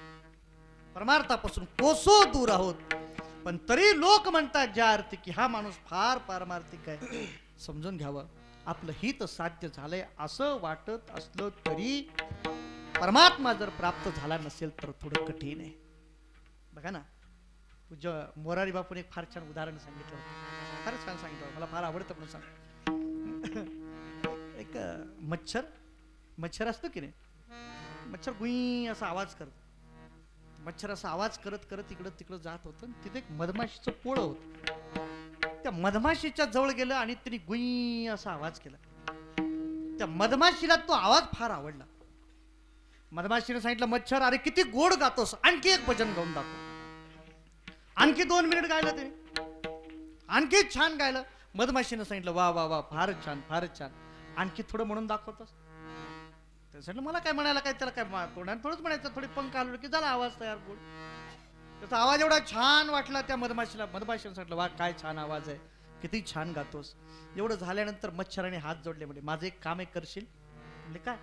परमार्थापासून कोसो दूर आहोत, पण तरी लोक म्हणतात ज्या अर्थी की हा माणूस फार पारमार्थिक आहे. समजून घ्यावं, आपलं हित साध्य झालंय असं वाटत असलं तरी परमात्मा जर प्राप्त झाला नसेल तर थोडं कठीण आहे. बघा ना, पूज्य मोरारी बापूने एक फार छान उदाहरण सांगितलं, फारच छान सांगितलं, मला फार आवडतं म्हणून सांग. एक मच्छर असतो की नाही, मच्छर गुई असा आवाज करत, मच्छर असा आवाज करत करत इकडं तिकडं जात होतं. तिथे एक मधमाशीचं पोळं होतं. त्या मधमाशीच्या जवळ गेलं आणि तिने गुई असा आवाज केला. त्या मधमाशीला तो आवाज फार आवडला. मधमाशीने सांगितलं, मच्छर अरे किती गोड गातोस, आणखी एक भजन गाऊन दाखव. आणखी 2 मिनिट गायलं त्याने. आणखी छान गायलं. मधमाशीनं सांगितलं वा वा वा फारच छान फारच छान, आणखी थोडं म्हणून दाखवतोस. त्यासाठी मला काय म्हणायला काय, त्याला काय तोंडाने थोडंच म्हणायचं, थोडी पंख हलवलं की झाला आवाज तयार. गोड त्याचा आवाज एवढा छान वाटला त्या मधमाशीला. मधमाशीनं सांगितलं वा काय छान आवाज आहे, किती छान गातोस. एवढं झाल्यानंतर मच्छराने हात जोडले, म्हणजे माझं एक काम एक करशील. म्हणजे काय,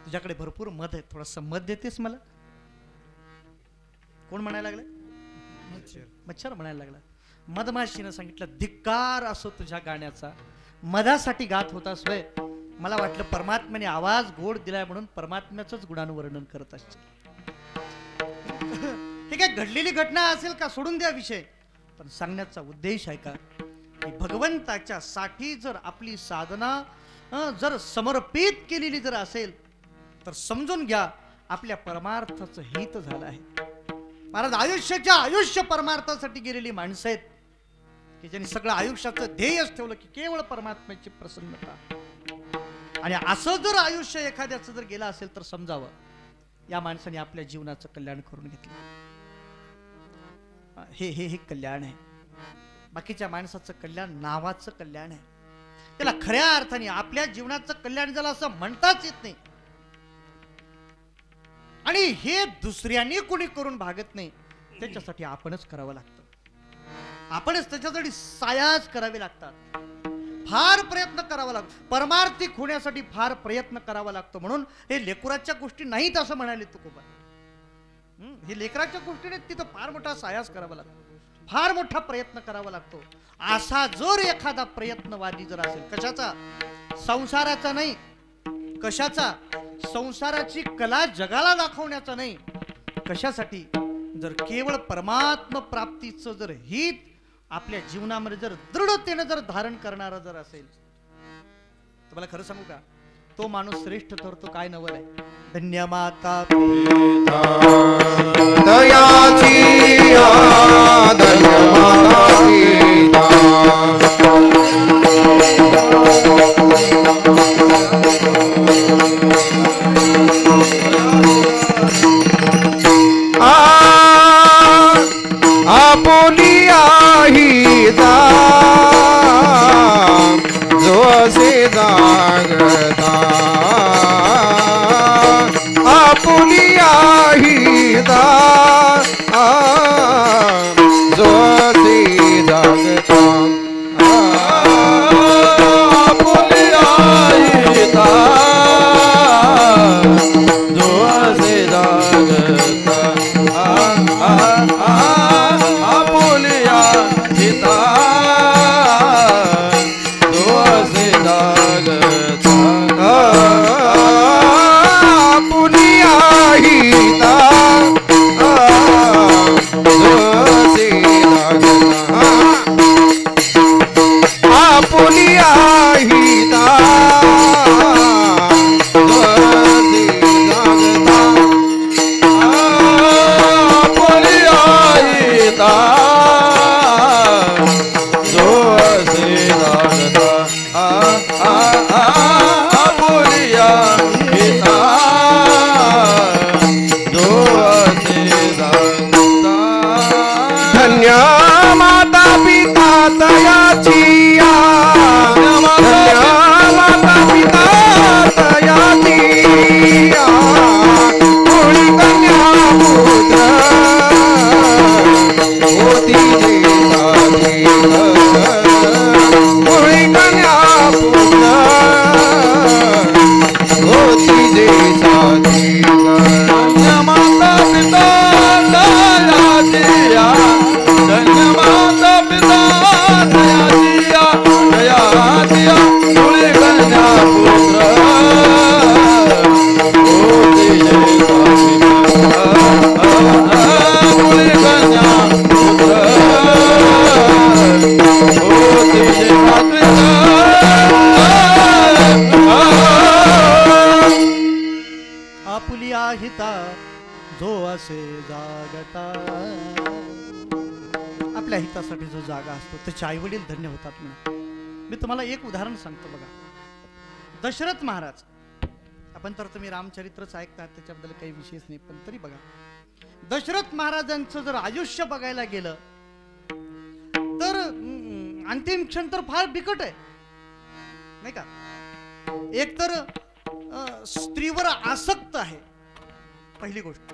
तुझ्याकडे भरपूर मध आहे, थोडंसं मध देतेस मला. कोण म्हणायला लागलं? मच्छर म्हणायला लागला. मधमाशीनं सांगितलं धिक्कार असो तुझ्या गाण्याचा, मधासाठी गात होतास वय. मला वाटलं परमात्म्याने आवाज गोड दिलाय म्हणून परमात्म्याचंच गुणानुवर्णन करत असशील. हे काय घडलेली घटना असेल का, सोडून द्या विषय. पण सांगण्याचा उद्देश आहे का की भगवंताच्या साठी जर आपली साधना जर समर्पित केलेली जर असेल तर समजून घ्या आपल्या परमार्थाचं हित झालं आहे. महाराज आयुष्याच्या आयुष्य परमार्थासाठी गेलेली माणसं आहेत की ज्यांनी सगळं आयुष्याचं ध्येयच ठेवलं की केवळ परमात्म्याची प्रसन्नता. आणि असं जर आयुष्य एखाद्याचं जर गेलं असेल तर समजावं या माणसाने आपल्या जीवनाचं कल्याण करून घेतलं. हे हे हे कल्याण आहे. बाकीच्या माणसाचं कल्याण नावाचं कल्याण आहे. त्याला खऱ्या अर्थाने आपल्या जीवनाचं कल्याण झालं असं म्हणताच येत नाही. आणि हे दुसऱ्यांनी कोणी करून भागत नाही, त्याच्यासाठी आपणच करावं लागतं. आपणच त्याच्यासाठी सायास करावे लागतात, फार प्रयत्न करावा लागतो. परमार्थिक होण्यासाठी फार प्रयत्न करावा लागतो. म्हणून हे लेकराच्या गोष्टी नाहीत असं म्हणाले तुकोबा. हे लेकराच्या गोष्टी नाहीत, तिथं फार मोठा सायास करावा लागतो, फार मोठा प्रयत्न करावा लागतो. असा जर एखादा प्रयत्नवादी जर असेल, कशाचा, संसाराचा नाही, कशाचा, संसाराची कला जगाला दाखवण्याचा नाही, कशासाठी, जर केवळ परमात्म प्राप्तीचं जर हित आपल्या जीवनामध्ये जर दृढतेने जर धारण करणारा जर असेल, तुम्हाला खरं सांगू का, तो माणूस श्रेष्ठ ठरतो. काय नवल आहे. धन्य माता
दयाची धन्य माता आपुली आहिता जो असे जागता, आपुली आहिता जो असे जागता, आपुली आहिता जो असे जागता, आपुलिया हिता जो असे जागता, आपुलिया हिता जो असे जागता, आपुलिया हिता जो असे जागता, आपुलिया हिता जो असे जागता, आपुलिया हिता जो असे जागता. धन्य माता पिता तयाची, धन्य माता पिता तयाची, कुळी कन्या पुत्र होती जे कुळी कन्या पुत्र होती जे साथी. धन्य माता पिता दयाचिया, धन्य माता पिता दयाचिया, दयाचिया कुळी कन्या पुत्र होती जे साथी, कुळी कन्या पुत्र होती जे साथी.
आपुलिया हिता जो असे जागता. आपल्या हितासाठी जो जागा असतो त्याचे आई वडील धन्य होतात म्हणून. मी तुम्हाला एक उदाहरण सांगतो बघा. दशरथ महाराज, आपण तर तुम्ही रामचरित्रच ऐकतात त्याच्याबद्दल काही विशेष नाही, पण तरी बघा दशरथ महाराजांचं जर आयुष्य बघायला गेलं तर अंतिम क्षण तर फार बिकट आहे, नाही का? एक तर स्त्रीवर आसक्त आहे, पहिली गोष्ट.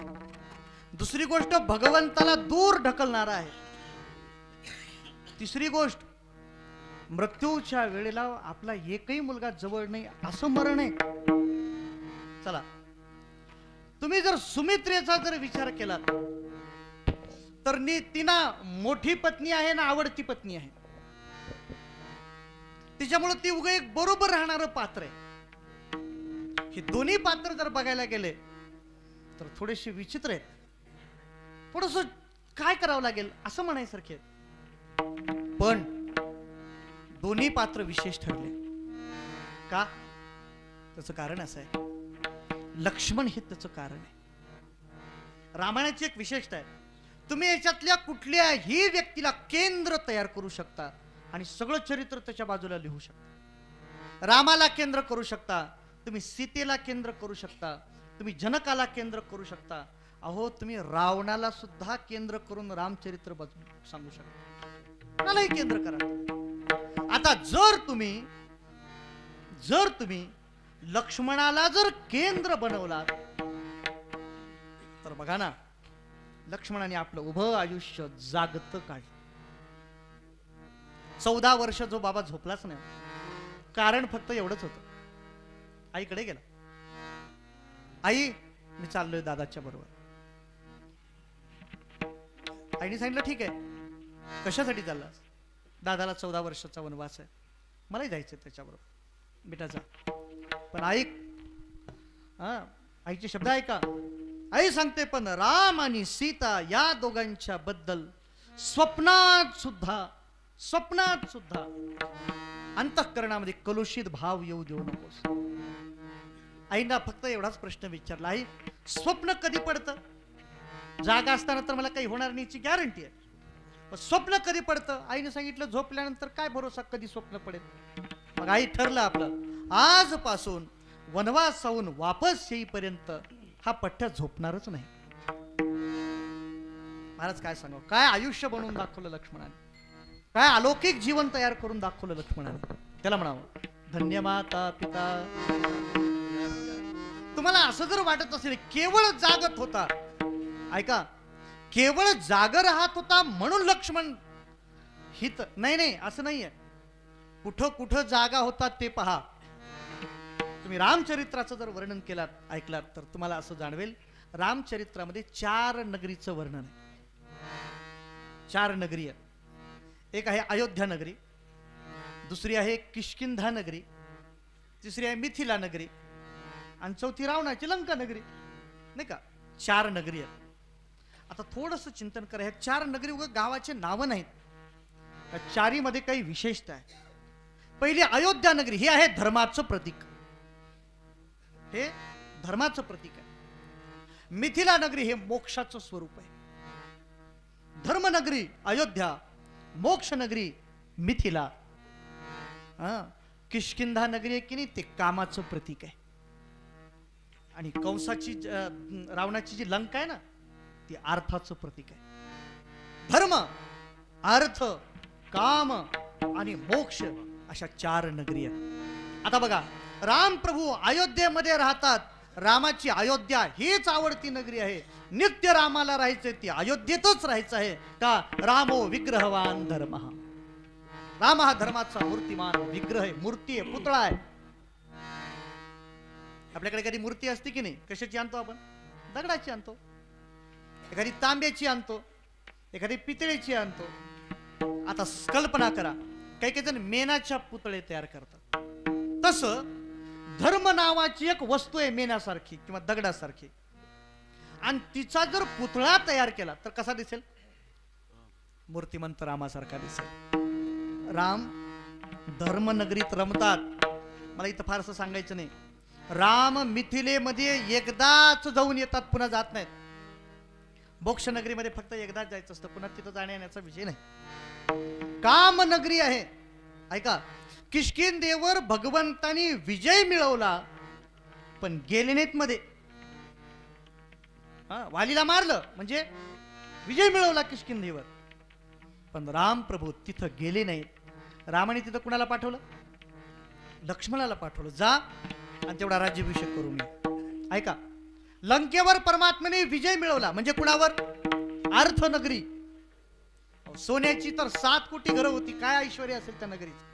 दुसरी गोष्ट भगवंताला दूर ढकलणारा आहे. तिसरी गोष्ट मृत्यूच्या वेळेला आपला एकही मुलगा जवळ नाही असं मरण आहे. चला, तुम्ही जर सुमित्रेचा जर विचार केला तर तिना मोठी पत्नी आहे ना आवडती पत्नी आहे, तिच्यामुळे ती उगा एक बरोबर राहणारं पात्र आहे. हे दोन्ही पात्र जर बघायला गेले तर थोडेसे विचित्र आहेत. थोडस काय करावं लागेल असं म्हणायसारखे. पण दोन्ही पात्र विशेष ठरले का? त्याचं कारण असं आहे, लक्ष्मण हे त्याचं कारण आहे. रामायणाची एक विशेषता आहे, तुम्ही याच्यातल्या कुठल्याही व्यक्तीला केंद्र तयार करू शकता आणि सगळं चरित्र त्याच्या बाजूला लिहू शकता. रामाला केंद्र करू शकता, तुम्ही सीतेला केंद्र करू शकता, तुम्ही जनकाला केंद्र करू शकता. अहो, तुम्ही रावणाला सुद्धा केंद्र करून रामचरित्र सांगू शकता. कोणालाही केंद्र करा. आता जर तुम्ही लक्ष्मणाला जर केंद्र बनवला तर बघा ना, लक्ष्मणाने आपलं उभं आयुष्य जागत काढलं. 14 वर्ष जो बाबा झोपलाच नाही. कारण फक्त एवढंच होतं, आईकडे गेला. आई, मी चाललोय दादाच्या बरोबर. आईने सांगितलं ठीक आहे, कशासाठी चाललास? दादाला 14 वर्षाचा वनवास आहे, मलाही जायचंय त्याच्याबरोबर. बेटा जा, पण ऐक, आईचे शब्द ऐका. आई सांगते, पण राम आणि सीता या दोघांच्या बद्दल स्वप्नात सुद्धा अंतःकरणामध्ये कलुषित भाव येऊ देऊ नकोस. आईना फक्त एवढाच प्रश्न विचारला, आई स्वप्न कधी पडतं? जागा असताना तर मला काही होणार नाही याची गॅरंटी आहे, पण स्वप्न कधी पडतं? आईने सांगितलं, झोपल्यानंतर काय भरोसा कधी स्वप्न पडेल. मग आई ठरलं आपलं, आजपासून वनवासाहून वापस येईपर्यंत हा पठ्ठ्या झोपणारच नाही. महाराज काय सांगावं, काय आयुष्य बनवून दाखवलं लक्ष्मणाने, काय अलौकिक जीवन तयार करून दाखवलं लक्ष्मणाने. त्याला म्हणावं, धन्य माता पिता. तुम्हाला असं जर वाटत असेल केवळ जागत होता, ऐका, केवळ जाग राहत होता म्हणून लक्ष्मण हित, नाही, असं नाहीये. कुठं कुठं जागा होता ते पहा. तुम्ही रामचरित्राचं जर वर्णन केलात, ऐकलात, तर तुम्हाला असं जाणवेल, रामचरित्रामध्ये 4 नगरीचं वर्णन आहे. 4 नगरी आहे. एक आहे अयोध्या नगरी, दुसरी आहे किष्किंधा नगरी, तिसरी आहे मिथिला नगरी, आणि चौथी रावणाची लंका नगरी, नाही का? 4 नगरी आहेत. आता थोडस चिंतन करा, ह्या 4 नगरी उगा गावाचे नावं नाहीत, या 4 मध्ये काही विशेषता आहे. पहिली अयोध्या नगरी, हे आहे धर्माचं प्रतीक, हे धर्माचं प्रतीक आहे. मिथिला नगरी हे मोक्षाचं स्वरूप आहे. धर्मनगरी अयोध्या, मोक्ष नगरी मिथिला. किष्किंधा नगरी आहे की नाही, ते कामाचं प्रतीक आहे. आणि कंसाची रावणाची जी लंका आहे ना, ती अर्थाचं प्रतीक आहे. धर्म, अर्थ, काम आणि मोक्ष अशा 4 नगरी आहेत. आता बघा, राम प्रभू अयोध्येमध्ये राहतात. रामाची अयोध्या हीच आवडती नगरी आहे. नित्य रामाला राहायचंय, ती अयोध्येतच राहायचं आहे. का? रामो विग्रहवान धर्म. राम हा धर्माचा मूर्तिमान विग्रह आहे, मूर्ती आहे, पुतळा आहे. आपल्याकडे कधी मूर्ती असते की नाही? कशाची आणतो आपण? दगडाची आणतो, एखादी तांब्याची आणतो, एखादी पितळेची आणतो. आता कल्पना करा, काही जण मेणाच्या पुतळे तयार करतात. तसं धर्म नावाची एक वस्तू आहे मेणासारखी किंवा दगडासारखी, आणि तिचा जर पुतळा तयार केला तर कसा दिसेल? मूर्तिमंत रामासारखा दिसेल. राम धर्मनगरीत रमतात. मला इथं फारसं सांगायचं नाही. राम मिथिलेमध्ये एकदाच जाऊन येतात, पुन्हा जात नाहीत. मोक्ष नगरीमध्ये फक्त एकदाच जायचं असतं, पुन्हा तिथं जाण्या येण्याचा विषय नाही. काम नगरी आहे. ऐका, किष्किंधेवर भगवंतानी विजय मिळवला, पण गेले नाहीत मध्ये. वालीला मारलं म्हणजे विजय मिळवला किष्किंधेवर, पण राम प्रभू तिथं गेले नाहीत. रामाने तिथं कुणाला पाठवलं? लक्ष्मणाला पाठवलं. जा आणि तेवढा राज्याभिषेक करून ये. ऐका, लंकेवर परमात्म्याने विजय मिळवला. म्हणजे कुणावर? अर्थनगरी. सोन्याची तर 7 कोटी घरं होती. काय ऐश्वर्य असेल त्या नगरीचं.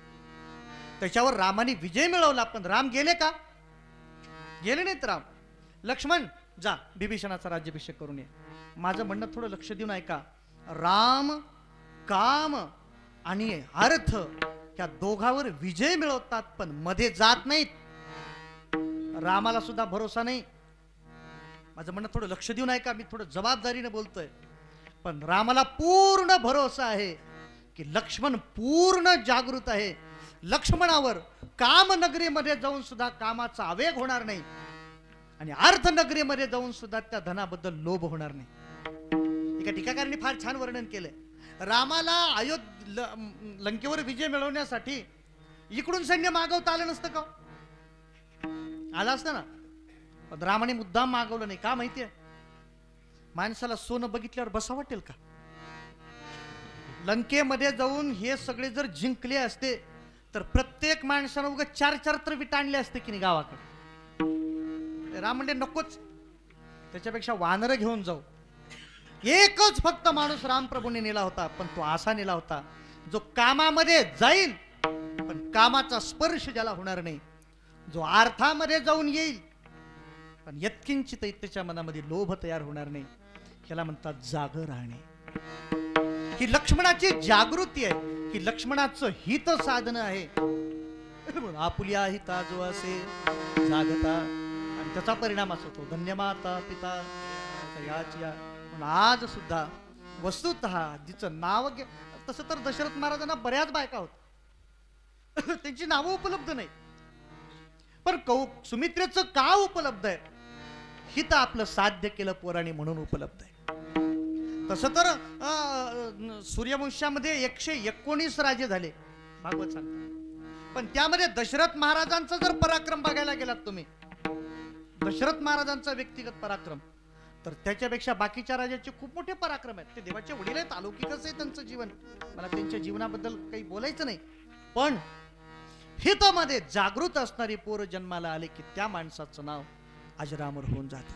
त्याच्यावर रामाने विजय मिळवला. पण राम गेले का? गेले नाहीत राम. लक्ष्मण जा बिभीषणाचा राज्याभिषेक करून ये. माझं म्हणणं थोडं लक्ष देऊन ऐका. राम काम आणि अर्थ त्या दोघावर विजय मिळवतात, पण मध्ये जात नाहीत. रामाला सुद्धा भरोसा नाही. माझं म्हणणं थोडं लक्ष देऊन ऐका. मी थोडं जबाबदारीने बोलतोय. पण रामाला पूर्ण भरोसा आहे की लक्ष्मण पूर्ण जागृत आहे. लक्ष्मणावर कामनगरीमध्ये जाऊन सुद्धा कामाचा आवेग होणार नाही आणि अर्थनगरीमध्ये जाऊन सुद्धा त्या धनाबद्दल लोभ होणार नाही. एका टीकाकारांनी फार छान वर्णन केलंय. रामाला लंकेवर विजय मिळवण्यासाठी इकडून सैन्य मागवता आलं नसतं का? आलं असतं ना. पण रामाने मुद्दाम मागवलं नाही. का माहितीये? माणसाला सोनं बघितल्यावर बसा वाटेल का? लंकेमध्ये जाऊन हे सगळे जर जिंकले असते तर प्रत्येक माणसानं उगा 4 तर विट आणले असते की नाही गावाकडे. राम म्हणजे नकोच, त्याच्यापेक्षा वानर घेऊन जाऊ. एकच फक्त माणूस रामप्रभूने नेला होता, पण तो असा नेला होता जो कामामध्ये जाईल पण कामाचा स्पर्श ज्याला होणार नाही, जो अर्थामध्ये जाऊन येईल पण यत्किंचित त्याच्या मनामध्ये लोभ तयार होणार नाही. याला म्हणतात जाग राहणे. ही लक्ष्मणाची जागृती आहे, ही लक्ष्मणाचं हित साधन आहे. आपुल्या हिता जो असे जागता आणि त्याचा परिणाम असतो तो धन्य माता पिता याची. आज सुद्धा वस्तुतः जिचं नाव तसं तर दशरथ महाराजांना बऱ्याच बायका होत, त्यांची नावं उपलब्ध नाही. पण सुमित्रेचं का उपलब्ध आहे? हित आपलं साध्य केलं पोराने म्हणून उपलब्ध आहे. तसं तर सूर्यवंशामध्ये 119 राजे झाले भागवत सांगतात. पण त्यामध्ये दशरथ महाराजांचा जर पराक्रम बघायला गेलात तुम्ही, दशरथ महाराजांचा व्यक्तिगत पराक्रम, तर त्याच्यापेक्षा बाकीच्या राजाचे खूप मोठे पराक्रम आहेत. ते देवाचे वडील आहेत, अलौकिकच आहे त्यांचं जीवन. मला त्यांच्या जीवनाबद्दल काही बोलायचं नाही. पण हितामध्ये जागृत असणारी पोर जन्माला आले की त्या माणसाचं नाव अजरामर होऊन जातं.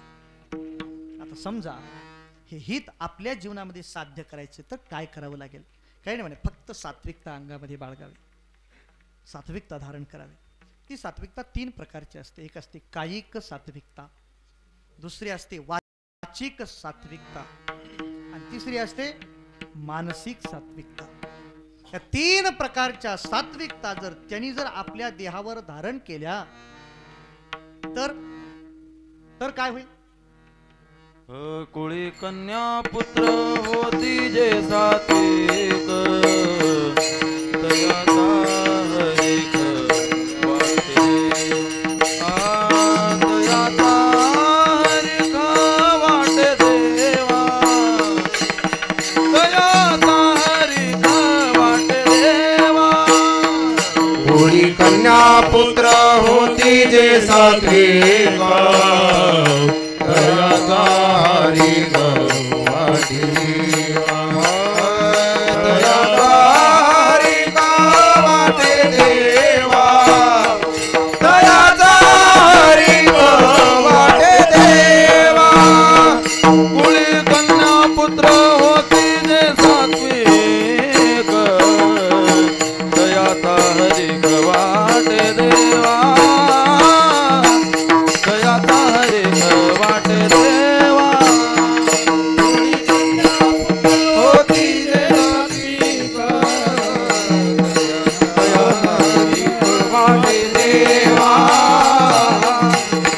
आता समजा हे हित आपल्या जीवनामध्ये साध्य करायचे तर काय करावं लागेल? काही नाही म्हणे, फक्त सात्विकता अंगामध्ये बाळगावी, सात्विकता धारण करावी. ती सात्विकता 3 प्रकारची असते. एक असते कायिक सात्विकता, दुसरी असते वाचिक सात्विकता आणि तिसरी असते मानसिक सात्विकता. या 3 प्रकारच्या सात्विकता त्यांनी जर आपल्या देहावर धारण केल्या तर काय होईल?
कुळी कन्या पुत्र होती जे सात्विक, तयाचा हरिक वाटे. तयाचा हरिक वाटे देवा, तयाचा हरिक वाटे देवा.
कुळी कन्या पुत्र होती जे सात्विक, तयाचा हरिक वाटे देवा. तयाचा हरिक वाटे देवा, तयाचा हरिक वाटे देवा.
कुळी कन्या पुत्र होती जे सात्विक, तयाचा हरिक वाटे देवा, तयाचा हरिक वाटे देवा.
होती जे सात्विक, तयाचा हरिक वाटे देवा,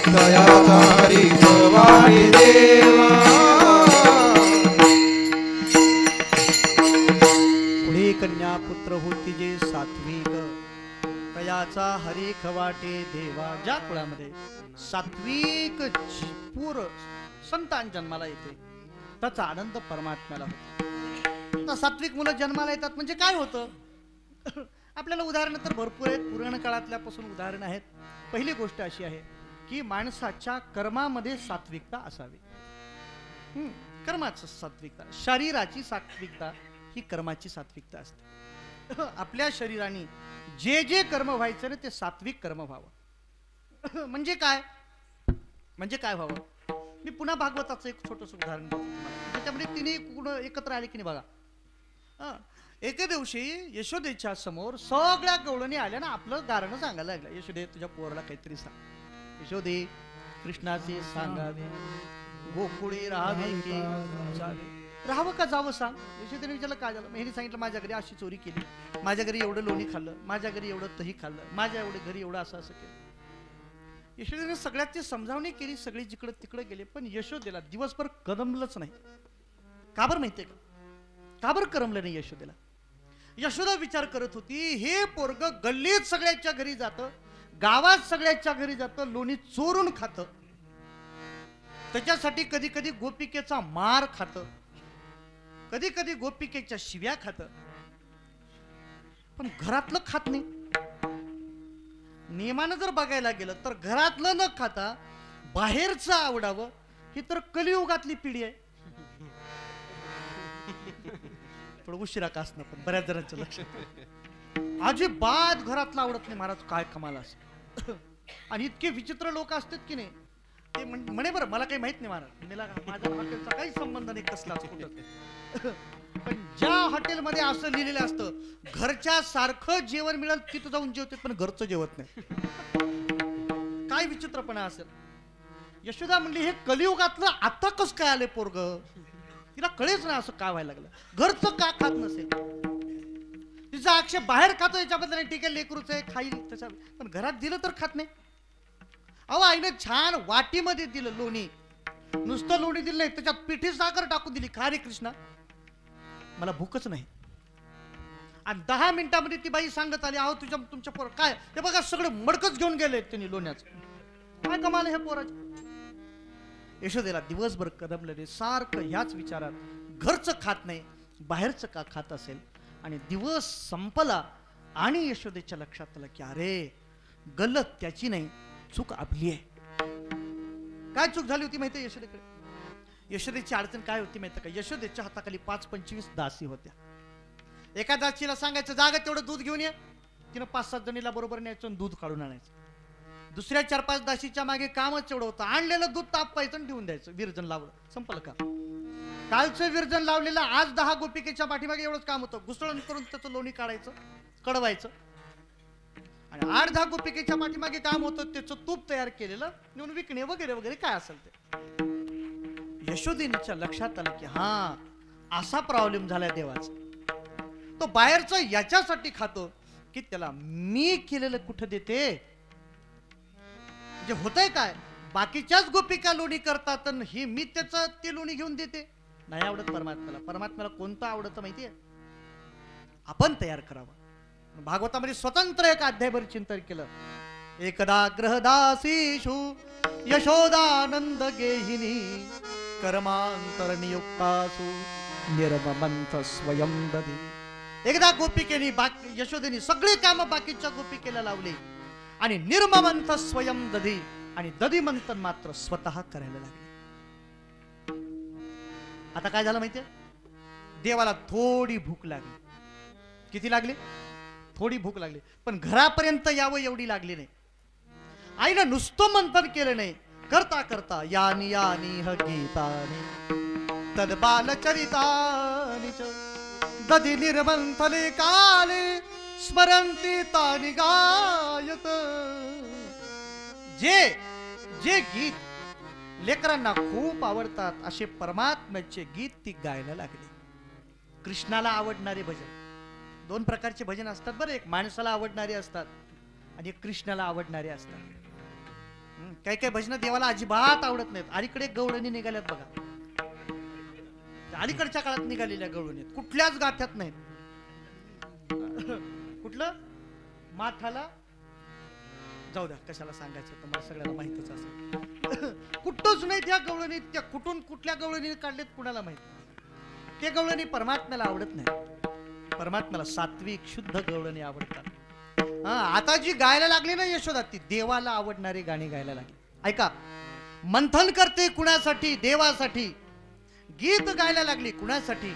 तयाचा हरिक वाटे देवा.
पुढे कन्या पुत्र होती जे सात्विक, तयाचा हरिक वाटे देवा. ज्या कुळामध्ये सात्विक पूर संतान जन्माला येते त्याचा आनंद परमात्म्याला होतो. सात्विक मुलं जन्माला येतात म्हणजे काय होतं? आपल्याला उदाहरणं तर भरपूर आहेत, पुराण काळातल्यापासून उदाहरणं आहेत. पहिली गोष्ट अशी आहे की माणसाच्या कर्मामध्ये सात्विकता असावी. कर्माचं सात्विकता, शरीराची सात्विकता ही कर्माची सात्विकता असते. आपल्या शरीराने जे जे कर्म व्हायचं ना ते सात्विक कर्म व्हावं. म्हणजे काय, म्हणजे काय व्हावं. मी पुन्हा भागवताचं एक छोटंसं उदाहरण देतो तुम्हाला. त्याच्यामध्ये तिन्ही गुण एकत्र आले की नाही बघा. एके दिवशी यशोदेच्या समोर सगळ्या गवळणी आल्या ना आपलं गारणं सांगायला लागलं. यशोदे तुझ्या पोराला काहीतरी सांग. यशोदे कृष्णाचे सांगावे गोकुळी राहावे की जावे. राहावं का जावं सांग. यशोदेने विचारलं काय झालं. ह्यांनी सांगितलं माझ्या घरी अशी चोरी केली, माझ्या घरी एवढं लोणी खाल्लं, माझ्या घरी एवढं तही खाल्लं, माझ्या एवढं घरी एवढं असं असं केलं. यशोदेने सगळ्याची समजावणी केली, सगळी जिकडं तिकडं गेले, पण यशोदेला दिवसभर करमलंच नाही. का बरं माहितीये का बरं करमलं नाही यशोदेला. यशोदा विचार करत होती हे पोरग गल्लीत सगळ्याच्या घरी जातं, गावात सगळ्याच्या घरी जातं, लोणी चोरून खातं, त्याच्यासाठी कधी कधी गोपिकेचा मार खातं, कधी कधी गोपिकेच्या शिव्या खातं, पण घरातलं खात नाही. नियमानं जर बघायला गेलं तर घरातलं न खाता बाहेरचं आवडावं ही तर कलियुगातली पिढी आहे. थोडं उशिरा का असणं पण बऱ्याच जणांचं लक्ष. अजिबात घरातलं आवडत नाही. महाराज काय कमाल असं. आणि इतके विचित्र लोक असतात की नाही. ते म्हणे बरं मला काही माहित नाही महाराज, मला माझ्या हॉटेलचा काही संबंध नाही कसलाच कुठं. पण ज्या हॉटेलमध्ये असं लिहिलेलं असतं घरच्या सारखं जेवण मिळेल तिथं जाऊन जेवतात पण घरचं जेवत नाही. काय विचित्रपणा असेल. यशोदा म्हणली हे कलियुगातलं आता कस काय आले पोरग. तिला कळेच ना असं काय व्हायला लागलं. घरचं का खात नसेल. तिचा आक्षेप बाहेर खातो याच्याबद्दल ठीक आहे, लेकरूच आहे खाईल त्याच्या, पण घरात दिलं तर खात नाही. अहो आईने छान वाटीमध्ये दिलं लोणी, नुसतं लोणी दिलं नाही त्याच्यात पिठी साखर टाकून दिली. खा रे कृष्णा मला भूकच नाही. आणि 10 मिनिटांमध्ये ती बाई सांगत आली अहो तुमच्या पोर काय ते बघा सगळे मडकच घेऊन गेले त्यांनी लोण्याचं. काय कमाल हे पोराचं. यशोदेला दिवसभर करमलेले सारखं ह्याच विचारात घरचं खात नाही बाहेरचं का खात असेल. आणि दिवस संपला आणि यशोदेच्या लक्षात आलं की अरे गलत त्याची नाही चूक आपली आहे. काय चूक झाली होती माहिती आहे यशोदेकडे. यशोदेची अडचण काय होती माहिती का. यशोदेच्या हाताखाली 5-25 दासी होत्या. एका दासीला सांगायचं जागा तेवढं दूध घेऊन ये, तिनं 5-7 जणीला बरोबर न्यायचं दूध काढून आणायचं. दुसऱ्या 4-5 दासीच्या मागे कामच एवढं होतं. आणलेलं दूध तापवायचं आणि ठेवून द्यायचं. विरजन लावलं संपलं का. कालचं विरजन लावलेलं आज 10 गोपिकेच्या पाठीमागे एवढंच काम होतं. घुसळण करून त्याचं लोणी काढायचं कडवायचं. आणि 8-10 गोपिकेच्या पाठीमागे काम होतं त्याचं तूप तयार केलेलं नेऊन विकणे वगैरे वगैरे काय असेल ते. यशोदेनीच्या लक्षात आलं की हा असा प्रॉब्लेम झालाय देवाचा. तो बाहेरचं याच्यासाठी खातो की त्याला मी केलेलं कुठं देते. म्हणजे होतंय काय बाकीच्याच गोपिका लोणी करतात ही मी त्याचं ते लोणी घेऊन देते. नाही आवडत परमात्म्याला. परमात्म्याला कोणतं आवडतं माहितीये आपण तयार करावं. भागवतामध्ये स्वतंत्र एक अध्यायभर चिंतन केलं. एकदा ग्रहदासीषु यशोदानंद गेहिनी कर्मांतर नियुक्तासु निर्ममंथ स्वयं दधी. एकदा गोपिकेनी यशोदेनी सगळे काम बाकीच्या गोपिकेला लावले आणि निर्ममंथ स्वयं दधी आणि दधी मंथन मात्र स्वतः करायला लागले. आता काय झालं माहितीये देवाला थोडी भूक लागली. किती लागली. थोडी भूक लागली पण घरापर्यंत यावं एवढी लागली नाही. आईनं नुसतं मंथन केलं नाही. करता करता यानी यानी ह गीतानी तद बालचरितानि च दधी निर्मंथले काले स्मरंती तानि गायत. जे जे गीत लेकरांना खूप आवडतात असे परमात्म्याचे गीत ती गायला लागली. कृष्णाला आवडणारे भजन 2 प्रकारचे भजन असतात बरं. एक माणसाला आवडणारे असतात आणि एक कृष्णाला आवडणारे असतात. काही काही भजन देवाला अजिबात आवडत नाहीत. अलीकडे गवळणी निघाल्यात बघा. अलीकडच्या काळात निघालेल्या गवळणी कुठल्याच गाथ्यात नाहीत. कुठलं माठाला जाऊ द्या कशाला सांगायचं तुम्हाला सगळ्याला माहितच असेल. कुठंच नाही त्या गवळणी. त्या कुठून कुठल्या गवळणी काढलेत कुणाला माहित. ते गवळणी परमात्म्याला आवडत नाही. परमात्म्याला सात्विक शुद्ध गवळणी आवडतात. आता जी गायला लागली ना यशोदा ती देवाला आवडणारी गाणी गायला लागली. ऐका मंथन करते कुणासाठी देवासाठी. गीत गायला लागली कुणासाठी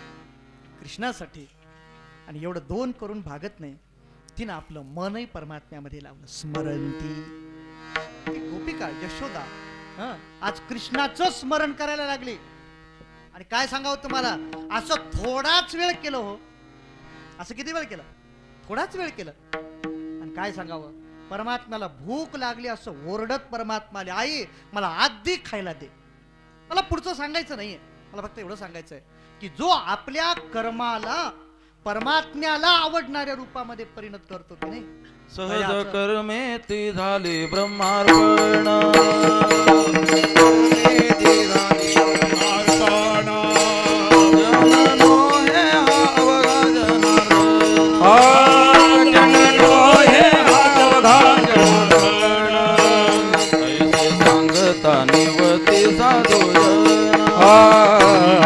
कृष्णासाठी. आणि एवढं 2 करून भागत नाही. तिनं आपलं मनही परमात्म्यामध्ये लावलं. स्मरणती ती गोपिका यशोदा आज कृष्णाचं स्मरण करायला लागली. आणि काय सांगावं तुम्हाला, असं थोडाच वेळ केलं हो. असं किती वेळ केलं? थोडाच वेळ केलं. आणि काय सांगावं, परमात्म्याला भूक लागली असं ओरडत परमात्मा आले, आई मला आधी खायला दे. मला पुढचं सांगायचं नाहीये, मला फक्त एवढं सांगायचं आहे की जो आपल्या कर्माला परमात्म्याला आवडणाऱ्या रूपामध्ये परिणत करतो की नाही,
सहज कर्मे ती झाली ब्रह्मार्पण. सांगता निवती साधू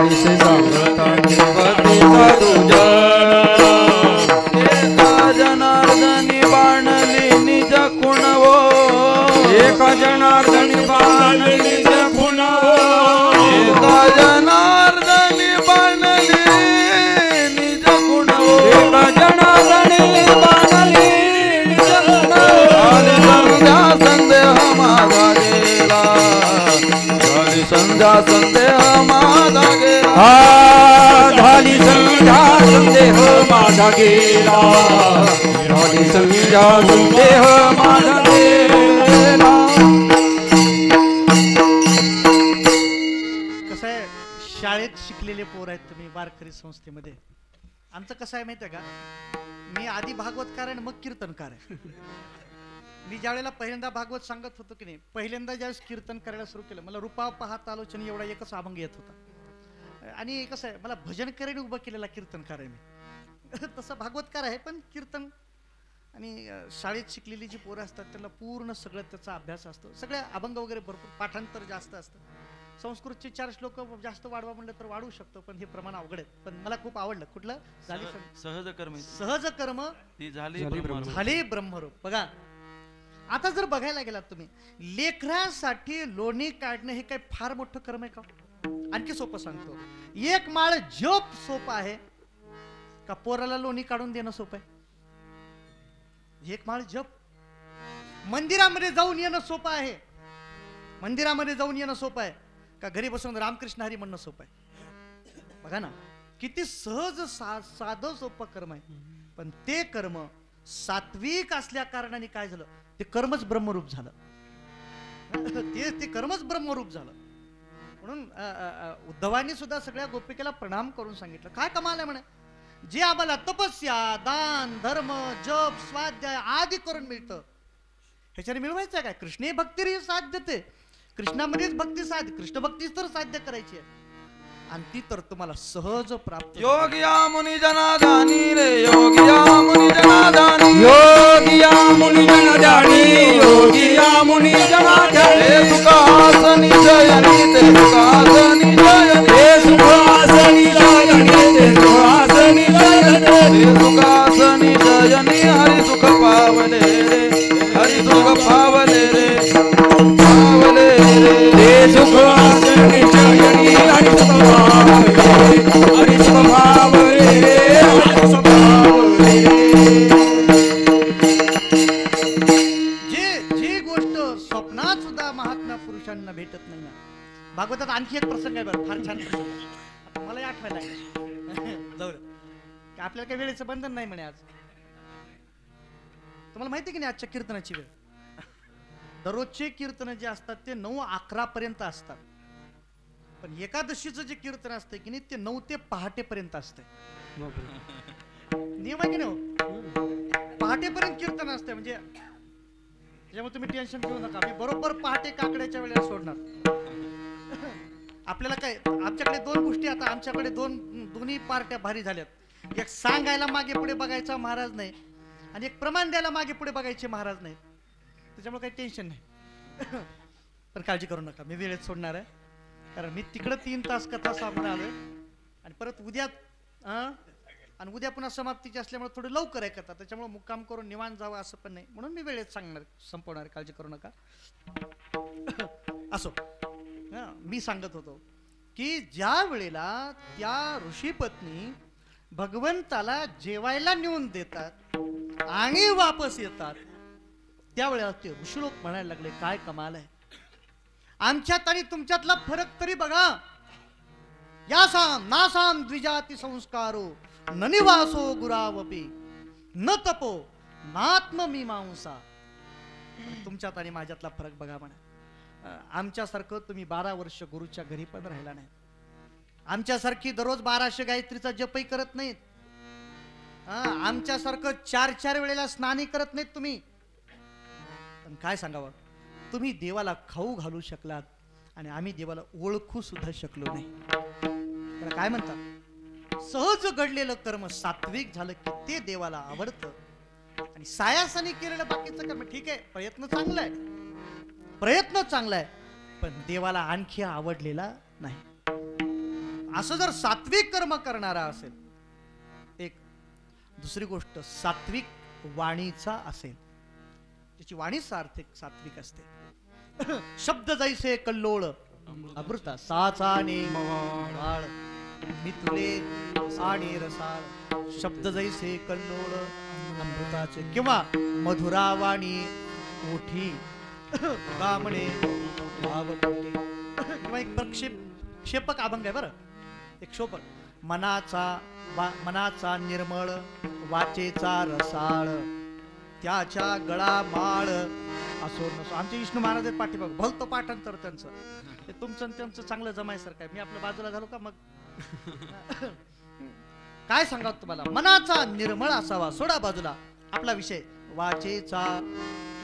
ऐसे सांगता निवती साधू
एका जनार्दनी बाणली निज कुणवो.
एका जनार्दनी बाणली निज कुणवो.
एका जनार्दनी बाणली निज कुणवो.
एका जनार्दनी बाणली निज
कुणवो. संध्या संदेह माझा गेला.
झाली संध्या संदेह माझा गेला. झाली संध्या संदेह माझा गेला.
कसं आहे, शाळेत शिकलेले पोर आहेत तुम्ही वारकरी संस्थेमध्ये. आमचं कसं आहे माहिती आहे का, मी आधी भागवतकार आहे मग कीर्तनकार आहे. मी ज्यावेळेला पहिल्यांदा भागवत सांगत होतो की नाही, पहिल्यांदा ज्यावेळेस कीर्तन करायला सुरू केलं, मला रूपा पाहत आलोचनी एवढा एकच अभंग येत होता. आणि कसं आहे, मला भजन करायला उभं केलेला कीर्तनकार आहे मी. तसं भागवतकार आहे पण कीर्तन. आणि शाळेत शिकलेली जी पोरं असतात त्यांना पूर्ण सगळं त्याचा अभ्यास असतो. सगळ्या अभंग वगैरे भरपूर, पाठांतर जास्त असतं. संस्कृतचे 4 श्लोक जास्त वाढवा म्हणलं तर वाढवू शकतो, पण हे प्रमाण अवघड आहे. पण मला खूप आवडलं. कुठलं?
सहज कर्मे
सहज कर्म
ती झाली
ब्रह्मरूप. बघा आता जर बघायला गेलात तुम्ही, लेकरासाठी लोणी काढणं हे काय फार मोठं कर्म आहे का? आणखी सोपं सांगतो, 1 माळ जप सोपं आहे का पोराला लोणी काढून देणं सोपं आहे? 1 माळ जप. मंदिरामध्ये जाऊन येणं सोपं आहे, मंदिरामध्ये जाऊन येणं सोपं आहे का घरी बसून रामकृष्ण हरी म्हणणं सोपं आहे? बघा ना किती सहज साधं सोपं कर्म आहे. पण ते कर्म सात्विक असल्या कारणाने काय झालं, ते कर्मच ब्रह्मरूप झालं. ते कर्मच ब्रह्मरूप झालं. म्हणून उद्धवांनी सुद्धा सगळ्या गोपिकेला प्रणाम करून सांगितलं, काय कमाल आहे म्हणे, जे आम्हाला तपस्या, दान, धर्म, जप, स्वाध्याय आदी करून मिळतं, ह्याच्याने मिळवायचं आहे काय? कृष्णे भक्ती साध्यते. कृष्णामध्येच भक्ती साध्य, कृष्ण भक्तीच तर साध्य करायची आहे. आणि ती तर तुम्हाला सहज प्राप्त.
योगिया मुनी जनादानी रे, योगिया मुनी जनादानी.
योगिया मुनी जनादानी. योगिया मुनी जनादानी.
ते सुखासनी जयनी, ते सुखासनी जयनी.
ते सुखासनी जयनी, ते सुखासनी जयनी.
ते सुखासनी जयनी. हरि सुख पावले रे, हरि सुख पावले रे, पावले रे.
ते सुखासनी जयनी, हरि सुख पावले, हरि सुख पावले रे, हरि सुख पावले रे.
जी गोष्ट स्वप्नात सुद्धा महात्मा पुरुषांना भेटत नाही ना. भागवतात आणखी एक प्रसंग आहे बरं, फार छान प्रसंग आहे. आता मला आठवायला लागलं. जाऊ दे, आपल्याला काही वेळेचं बंधन नाही म्हणे आज. तुम्हाला माहिती की नाही आजच्या कीर्तनाची वेळ? दररोजचे कीर्तन जे असतात ते 9-11 पर्यंत असतात. पण एकादशीचं जे कीर्तन असतं की नाही ते 9 ते पहाटेपर्यंत असतंय. नियम आहे की नाही? पहाटेपर्यंत कीर्तन असते. म्हणजे त्याच्यामुळे तुम्ही टेन्शन घेऊ नका, मी बरोबर पहाटे काकड्याच्या वेळेला सोडणार. आपल्याला काय, आमच्याकडे 2 गोष्टी, आता आमच्याकडे दोन्ही पार्ट्या भारी झाल्यात. एक सांगायला मागे पुढे बघायचा महाराज नाही, आणि एक प्रमाण द्यायला मागे पुढे बघायचे महाराज नाही. त्याच्यामुळे काही टेन्शन नाही. पण काळजी करू नका, मी वेळेत सोडणार आहे. कारण मी तिकडं 3 तास कथा सामने आलोय, आणि परत उद्या आणि उद्या पुन्हा समाप्तीची असल्यामुळे थोडं लवकर आहे कथा, त्याच्यामुळे मुक्काम करून निवांत जावं असं पण नाही, म्हणून मी वेळेत सांगणार, संपवणार, काळजी करू नका. असो, मी सांगत होतो की ज्या वेळेला त्या ऋषीपत्नी भगवंताला जेवायला नेऊन देतात आणि वापस येतात, त्यावेळेला ते ऋषीलोक म्हणायला लागले काय कमाल आहे, आमच्यात आणि तुमच्यातला फरक तरी बघा. यासाम नासाम द्विजाती संस्कारो न निवासो गुरावपी न तपो नात्ममीमांसा. तुमच्यात आणि माझ्यातला फरक बघा म्हणा. आमच्यासारखं तुम्ही 12 वर्ष गुरुच्या घरी पण राहिला नाही. आमच्यासारखी दररोज 1200 गायत्रीचा जपही करत नाहीत. आमच्यासारखं 4-4 वेळेला स्नानही करत नाहीत तुम्ही. पण काय सांगावं, तुम्ही देवाला खाऊ घालू शकलात आणि आम्ही देवाला ओळखू सुद्धा शकलो नाही. त्याला काय म्हणतात, सहज घडलेलं कर्म सात्विक झालं की ते देवाला आवडतं. आणि सायासाने केलेलं बाकीचं कर्म ठीक आहे, प्रयत्न चांगला आहे, प्रयत्न चांगला आहे, पण देवाला आणखी आवडलेला नाही. असं जर सात्विक कर्म करणारा असेल, एक दुसरी गोष्ट सात्विक वाणीचा असेल, त्याची वाणी सात्विक असते. शब्द जैसे कल्लोळ अमृता साचा नेमाळ मी तुले आणि रसाळ. शब्द जैसे कल्लोळ अमृताचे किंवा मधुरा वाणी मोठी गामणे भावपोटी. किंवा एक क्षेपक अभंग आहे बरं, एक शोपक. मनाचा निर्मळ वाचेचा रसाळ त्याच्या गळा माळ असो नसो. आमचे विष्णू महाराज आहेत पाठीमाग, भलतो पाठांतर त्यांचं, ते तुमचं त्यांचं चांगलं जमायसारखं आहे. मी आपल्या बाजूला झालो का मग काय सांगा तुम्हाला. मनाचा निर्मळ असावा, सोडा बाजूला आपला विषय. वाचेचा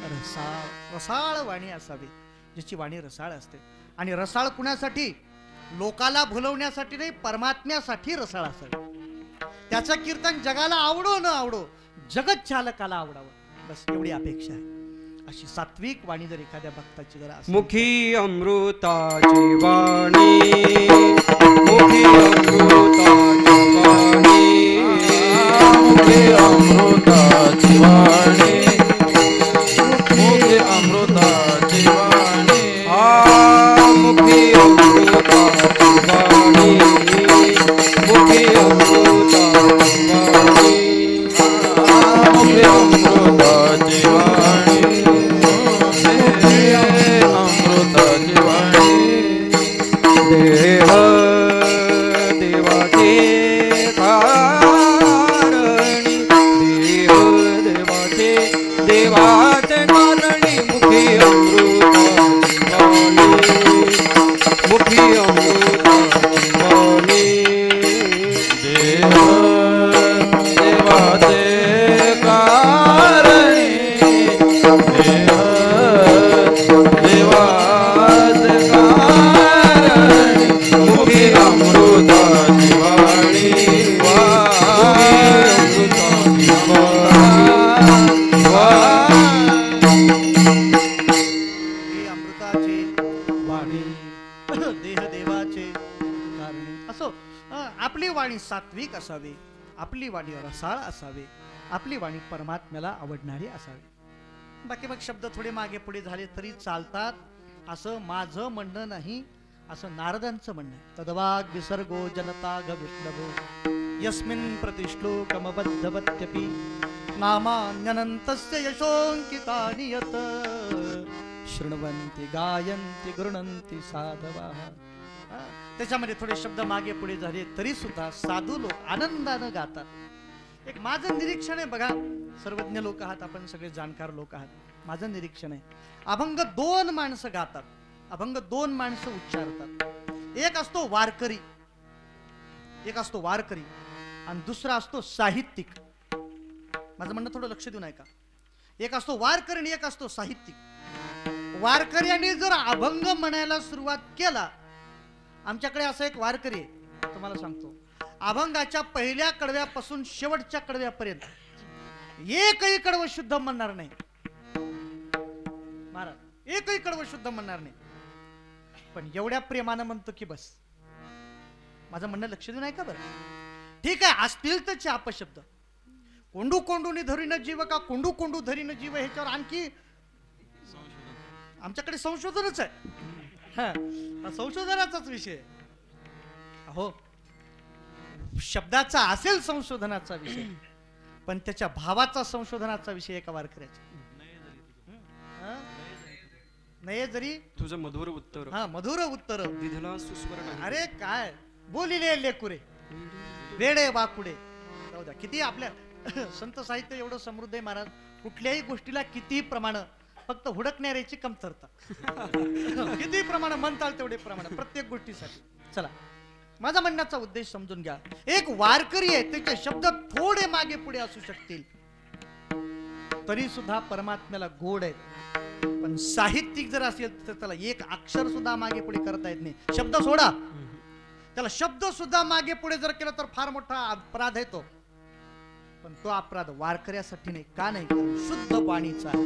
रसाळ, रसाळ वाणी असावी, ज्याची वाणी रसाळ असते. आणि रसाळ कुणासाठी, लोकाला भुलवण्यासाठी नाही, परमात्म्यासाठी रसाळ असावी. त्याचं कीर्तन जगाला आवडो न आवडो, जगत चालकाला आवडावं, बस एवढी अपेक्षा आहे. अशी सात्विक वाणी जर एखाद्या भक्ताची जर असेल,
मुखी अमृताची वाणी, मुखी अमृताची वाणी,
मुखी अमृताची वाणी, मुखी अमृताची वाणी,
मुखी अमृताची वाणी, मुखी अमृताची वाणी,
मुखी अमृताची वाणी, अमृताची वाणी.
देह देवाचे कारणी, देह देवाचे देवाचे कारणी, मुखी अमृताची वाणी, मुखी अमृताची वाणी.
देव देवाचे कारणी, देव देवाचे कारणी, मुखी अमृताची वाणी, मुखी अमृताची
हे अमृताचे वाणी, देह देवाचे कारणी. असो आपली वाणी सात्विक असावी, आपली वाणी रसाळ असावी, आपली वाणी परमात्म्याला आवडणारी असावी. बाकी मग शब्द थोडे मागे पुढे झाले तरी चालतात, असं माझं म्हणणं नाही, असं नारदांचं म्हणणं आहे. तद्वाग विसर्गो जनताग विप्लवो यस्मिन् प्रतिश्लोकमबद्धवत्यपि नामान्यनन्तस्य यशोऽङ्कितानि यत् शृण्वन्ति गायन्ति गृह्णन्ति साधवाः. त्याच्यामध्ये थोडे शब्द मागे पुढे झाले तरी सुद्धा साधू लोक आनंदानं गातात. एक माझं निरीक्षण आहे बघा, सर्वज्ञ लोक आहात आपण, सगळे जाणकार लोक आहात. माझं निरीक्षण आहे, अभंग 2 माणसं गातात, अभंग 2 माणसं उच्चारतात. एक असतो वारकरी, एक असतो वारकरी आणि दुसरा असतो साहित्यिक. माझं म्हणणं थोडं लक्ष देऊन ऐका. एक असतो वारकरी आणि एक असतो साहित्यिक. वारकऱ्यांनी जर अभंग म्हणायला सुरुवात केला, आमच्याकडे असा एक वारकरी आहे, तुम्हाला सांगतो, अभंगाच्या पहिल्या कडव्यापासून शेवटच्या कडव्यापर्यंत एकही कडवं शुद्ध म्हणणार नाही महाराज, एकही कडवं शुद्ध म्हणणार नाही, पण एवढ्या प्रेमानं म्हणतो की बस. माझं म्हणणं लक्ष देऊन ऐका बरं. ठीक आहे, असतील तर चे अपशब्द, कोंडू कोंडूनी धरीन जीव का कोंडू कोंडू धरीन जीव, ह्याच्यावर आणखी आमच्याकडे संशोधनच आहे. हा संशोधनाचाच विषय. अहो शब्दाचा असेल संशोधनाचा विषय, पण त्याच्या भावाचा संशोधनाचा विषय एका वारकऱ्याचा. नये जरी
तुझं मधुर उत्तर
हा मधुर उत्तर
दिधला सुस्वर नाही.
अरे काय बोलिले लेकुरे वेडे वाकुडे. जाऊ द्या. किती आपल्या संत साहित्य एवढं समृद्ध आहे महाराज. कुठल्याही गोष्टीला किती प्रमाण, फक्त हुडकणाऱ्याची कमतरता. किती प्रमाण म्हणताल तेवढे प्रमाण प्रत्येक गोष्टीसाठी. चला, माझा म्हणण्याचा उद्देश समजून घ्या. एक वारकरी आहे, त्याचे शब्द थोडे मागे पुढे असू शकतील तरी सुद्धा परमात्म्याला गोड आहेत. पण साहित्यिक जर असेल तर त्याला एक अक्षर सुद्धा मागे पुढे करता येत नाही. शब्द सोडा, त्याला शब्द सुद्धा मागे पुढे जर केलं तर फार मोठा अपराध आहे तो. पण तो अपराध वारकऱ्यासाठी नाही. का नाही? शुद्ध वाणीचा आहे,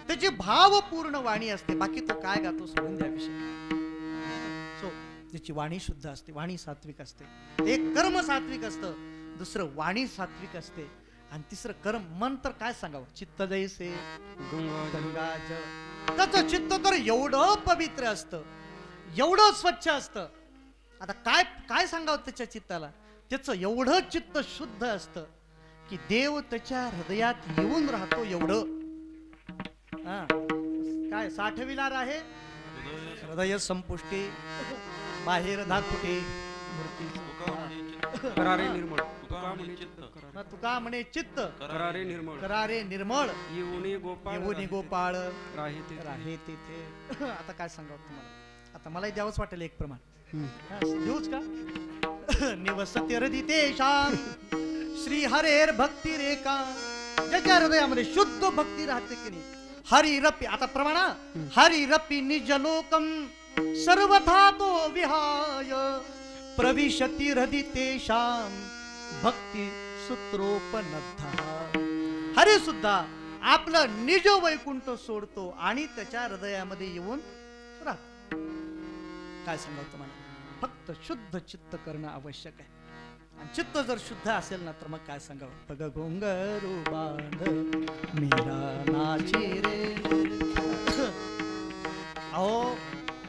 त्याची भावपूर्ण वाणी असते. बाकी तो काय गातो सोडून द्या विषय. सो त्याची वाणी शुद्ध असते, वाणी सात्विक असते. एक कर्म सात्विक असतं, दुसरं वाणी सात्विक असते, आणि तिसरं कर्म. मन तर काय सांगावं, चित्त जैसे गंगा जळ. त्याचं चित्त तर एवढं पवित्र असतं, एवढं स्वच्छ असतं. आता काय काय सांगावं त्याच्या चित्ताला. त्याचं एवढं चित्त शुद्ध असतं की देव त्याच्या हृदयात येऊन राहतो. एवढं काय साठविणार आहे हृदय संपुष्टी, बाहेर दाखुटे
करारे निर्मळ
तुका म्हणे चित्त
करारे निर्मळ
करारे निर्मळ
येऊनी गोपाळ
येऊनी गोपाळ
राहे ते
राहे तिथे. आता काय सांगावं तुम्हाला. आता मलाही द्यावंच वाटेल एक प्रमाण. देऊच का. निवसत्य हृदितेशाम श्री हरेर भक्ती रेखा. ज्याच्या हृदयामध्ये शुद्ध भक्ती राहते की नाही. हरिरपी, आता प्रमाण, हरिरपी निज लोकम सर्वथा तो विहाय प्रविशती हृदितेशाम भक्ती सूत्रोपनद्धा. हरी सुद्धा आपलं निज वैकुंठ सोडतो आणि त्याच्या हृदयामध्ये येऊन राहतो. काय सांगावं तुम्हाला. फक्त शुद्ध चित्त करणं आवश्यक आहे. आणि चित्त जर शुद्ध असेल ना तर मग काय सांगावं. पग घोंगरू बांध मीरा नाची रे. अहो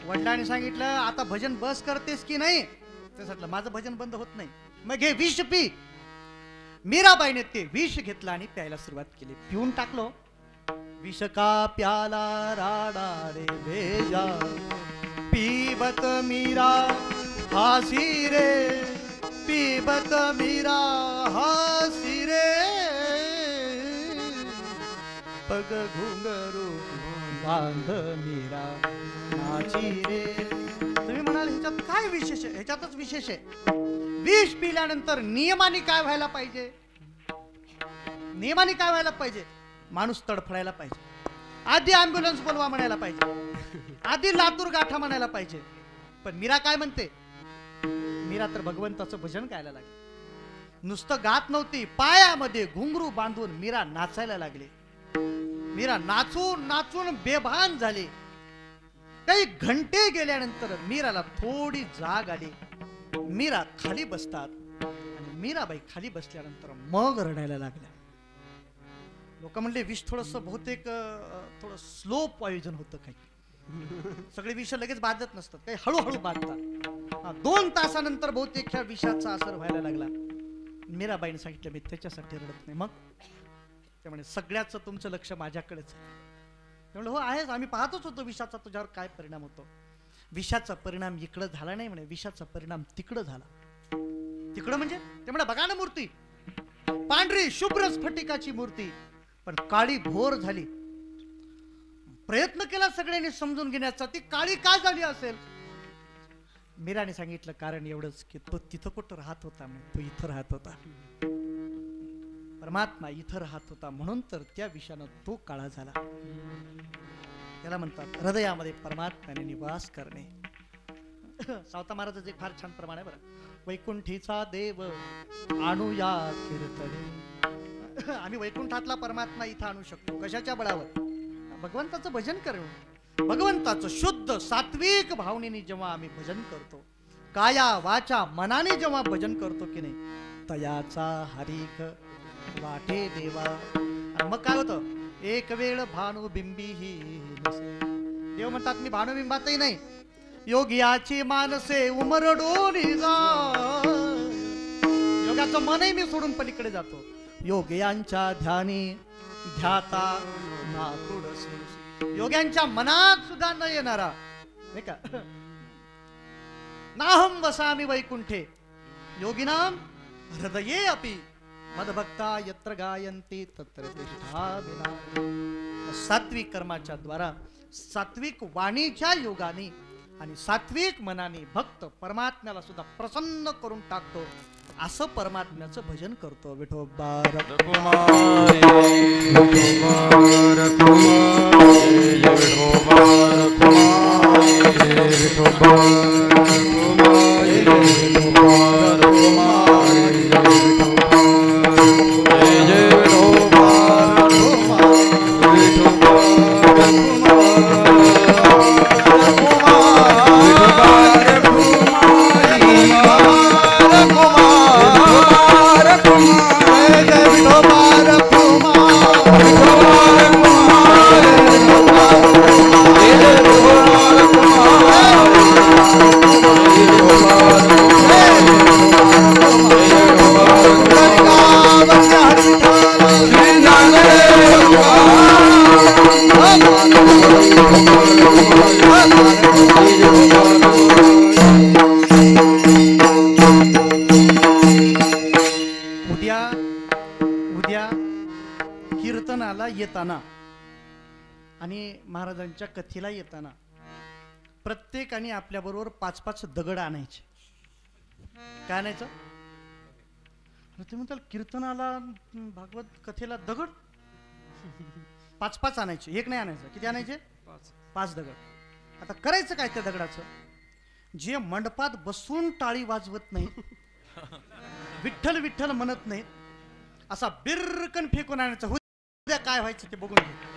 वडिलांनी सांगितलं आता भजन बस करतेस की नाही. त्यासाठी माझं भजन बंद होत नाही. मग घे विष पी. मीराबाईने ते विष घेतलं आणि प्यायला सुरुवात केली. पिऊन टाकलो. विष का प्याला राडा रे भेजा पीबत मीरा हासी रे पीबत मीरा हासी रे पग घुंगरू बांध मीरा नाची रे. तुम्ही म्हणाल ह्याच्यात काय विशेष आहे. ह्याच्यातच विशेष आहे. विष पिल्यानंतर नियमाने काय व्हायला पाहिजे. नियमाने काय व्हायला पाहिजे. माणूस तडफडायला पाहिजे. आधी अँब्युलन्स बोलवा म्हणायला पाहिजे. आधी लातूर गाठा म्हणायला पाहिजे. पण मीरा काय म्हणते. मीरा तर भगवंताचं भजन गायला लागली. नुसतं गात नव्हती, पायामध्ये घुंगरू बांधून मीरा नाचायला लागली. मीरा नाचून नाचून बेभान झाली. काही घंटे गेल्यानंतर मीराला थोडी जाग आली. मीरा खाली बसतात आणि मीराबाई खाली बसल्यानंतर मग रडायला लागल्या. लोक म्हणले विष थोडस बहुतेक थोडं स्लो पॉइझन होतं. काही सगळे विष लगेच बाधत नसतात, काही हळूहळू बाधतात. 2 तासानंतर बहुतेक ह्या विषाचा असर व्हायला लागला. मीराबाईने सांगितलं मी त्याच्यासाठी रडत नाही. मग त्यामुळे सगळ्याचं तुमचं लक्ष माझ्याकडेच आहे. त्यामुळे हो आहेच, आम्ही पाहतच होतो विषाचा तुझ्यावर काय परिणाम होतो. विषाचा परिणाम इकडं झाला नाही म्हणे, विषाचा परिणाम तिकडं झाला. तिकडं म्हणजे ते म्हणे बघा ना मूर्ती पांढरी शुभ्र स्फटिकाची मूर्ती, पण काळी भोर झाली. प्रयत्न केला सगळ्यांनी समजून घेण्याचा, ती काळी का झाली असेल. मीराने सांगितलं कारण एवढंच की तो तिथं कुठं राहत होता. तो इथं राहत होता. परमात्मा इथं राहत होता म्हणून तर त्या विषयानं तो काळा झाला. त्याला म्हणतात हृदयामध्ये परमात्म्याने निवास करणे. सावता महाराजाचं एक फार छान प्रमाण आहे बरं. वैकुंठीचा देव आणूया कीर्तने. आम्ही वैकुंठातला परमात्मा इथं आणू शकतो. कशाच्या बळावर. भगवंताचं भजन करणं. भगवंताचं शुद्ध सात्विक भावनेने जेव्हा आम्ही भजन करतो, काया वाचा मनाने जेव्हा भजन करतो की नाही, तयाचा हरिक वाटे देवा. आणि मग काय होतं. एक वेळ भानुबिंबी ही नसे. देव म्हणतात मी भानुबिंबातही नाही. योगियाची मानसे उमरडोली जा. योगाचं मनही मी सोडून पलीकडे जातो. योग्यांच्या ध्यानी ध्याता ना तुडसे. योग्यांच्या मनात सुद्धा न येणारा नाही का, नाहम वसामी वैकुंठे योगिनाम हृदये अपि मदभक्ता यत्र गायन्ति तत्र तिष्ठा विना. सात्विक कर्माच्या द्वारा, सात्विक वाणीच्या योगाने आणि सात्विक मनाने भक्त परमात्म्याला सुद्धा प्रसन्न करून टाकतो. असं परमात्म्याचं भजन करतो. विठोबा
रखुमाई विठोबा
कीर्तनाला येताना आणि महाराजांच्या कथेला येताना प्रत्येकाने आपल्या बरोबर 5-5 दगड आणायचे. काय आणायचं? ते म्हणतात कीर्तनाला भागवत कथेला दगड 5-5 आणायचे. एक नाही आणायचं. किती आणायचे? 5 दगड. आता करायचं काय त्या दगडाचं? जे मंडपात बसून टाळी वाजवत नाही, विठ्ठल विठ्ठल म्हणत नाहीत, असा बिरकन फेकून आणायचा. उद्या काय व्हायचं ते बघून घे.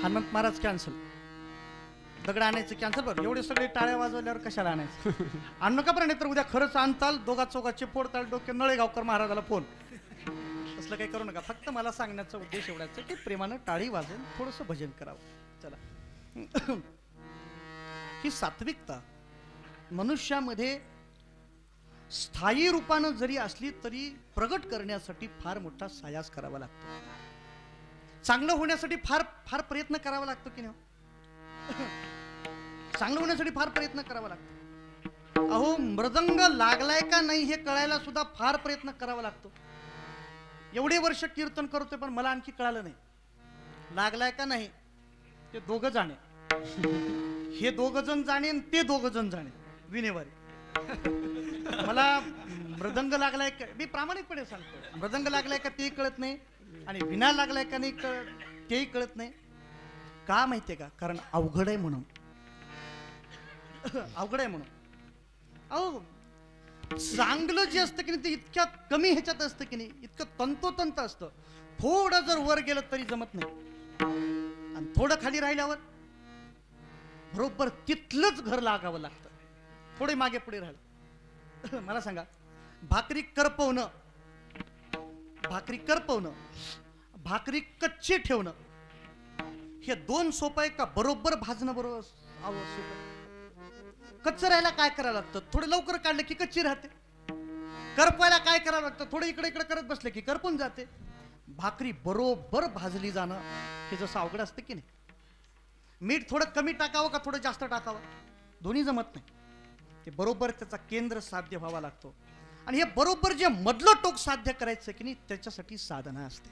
हनुमंत महाराज कॅन्सल. दगड आणायचं कॅन्सल. बरं, एवढे सगळे टाळ्या वाजवल्यावर कशाला आणायचं? आणू का बरं, नाही तर उद्या खरंच आणताल, दोघा चौघाचे फोडताल डोके. नळेगावकर महाराजाला फोन. असलं काही करू नका. फक्त मला सांगण्याचा उद्देश एवढाच की प्रेमानं टाळी वाजवून थोडंसं भजन करावं. चला. ही सात्विकता मनुष्यामध्ये स्थायी रूपानं जरी असली तरी प्रगट करण्यासाठी फार मोठा सायास करावा लागतो. चांगलं होण्यासाठी फार फार प्रयत्न करावा लागतो की नाही? चांगलं होण्यासाठी फार प्रयत्न करावा लागतो. अहो, मृदंग लागलाय का नाही हे कळायला सुद्धा फार प्रयत्न करावा लागतो. एवढे वर्ष कीर्तन करतोय पण मला आणखी कळालं नाही लागलाय का नाही. ते दोघं जाणे, हे दोघं जण जाणे आणि ते दोघं जण जाणे विनेवारी. मला मृदंग लागलाय का, मी प्रामाणिकपणे सांगतो, मृदंग लागलाय का तेही कळत नाही आणि विना लागलाय का नाही तेही कळत नाही. का माहितीये का? कारण अवघड आहे म्हणून. अवघड आहे म्हणून. अहो, चांगलं जे असतं की नाही ते इतक्या कमी ह्याच्यात असतं की नाही, इतकं तंतोतंत असतं. थोडं जर वर गेलं तरी जमत नाही आणि थोडं खाली राहिल्यावर बरोबर तिथलंच घर लागावं लागतं. थोडे मागे पुढे राहिलं. मला सांगा, भाकरी करपवणं, भाकरी कच्ची ठेवणं हे 2 सोपं आहे का बरोबर भाजणं बरोबर सोपं? कच्चं राहायला काय करावं लागतं? थोडं लवकर काढलं की कच्ची राहते. करपवायला काय करावं लागतं? थोडं इकडे इकडे करत बसलं की करपून जाते. भाकरी बरोबर भाजली जाणं हे जसं अवघड असतं की नाही. मीठ थोडं कमी टाकावं का थोडं जास्त टाकावं? दोन्ही जमत नाही. ते बरोबर त्याचा केंद्र साध्य व्हावा लागतो. आणि हे बरोबर जे मधलं टोक साध्य करायचं की नाही त्याच्यासाठी साधना असते.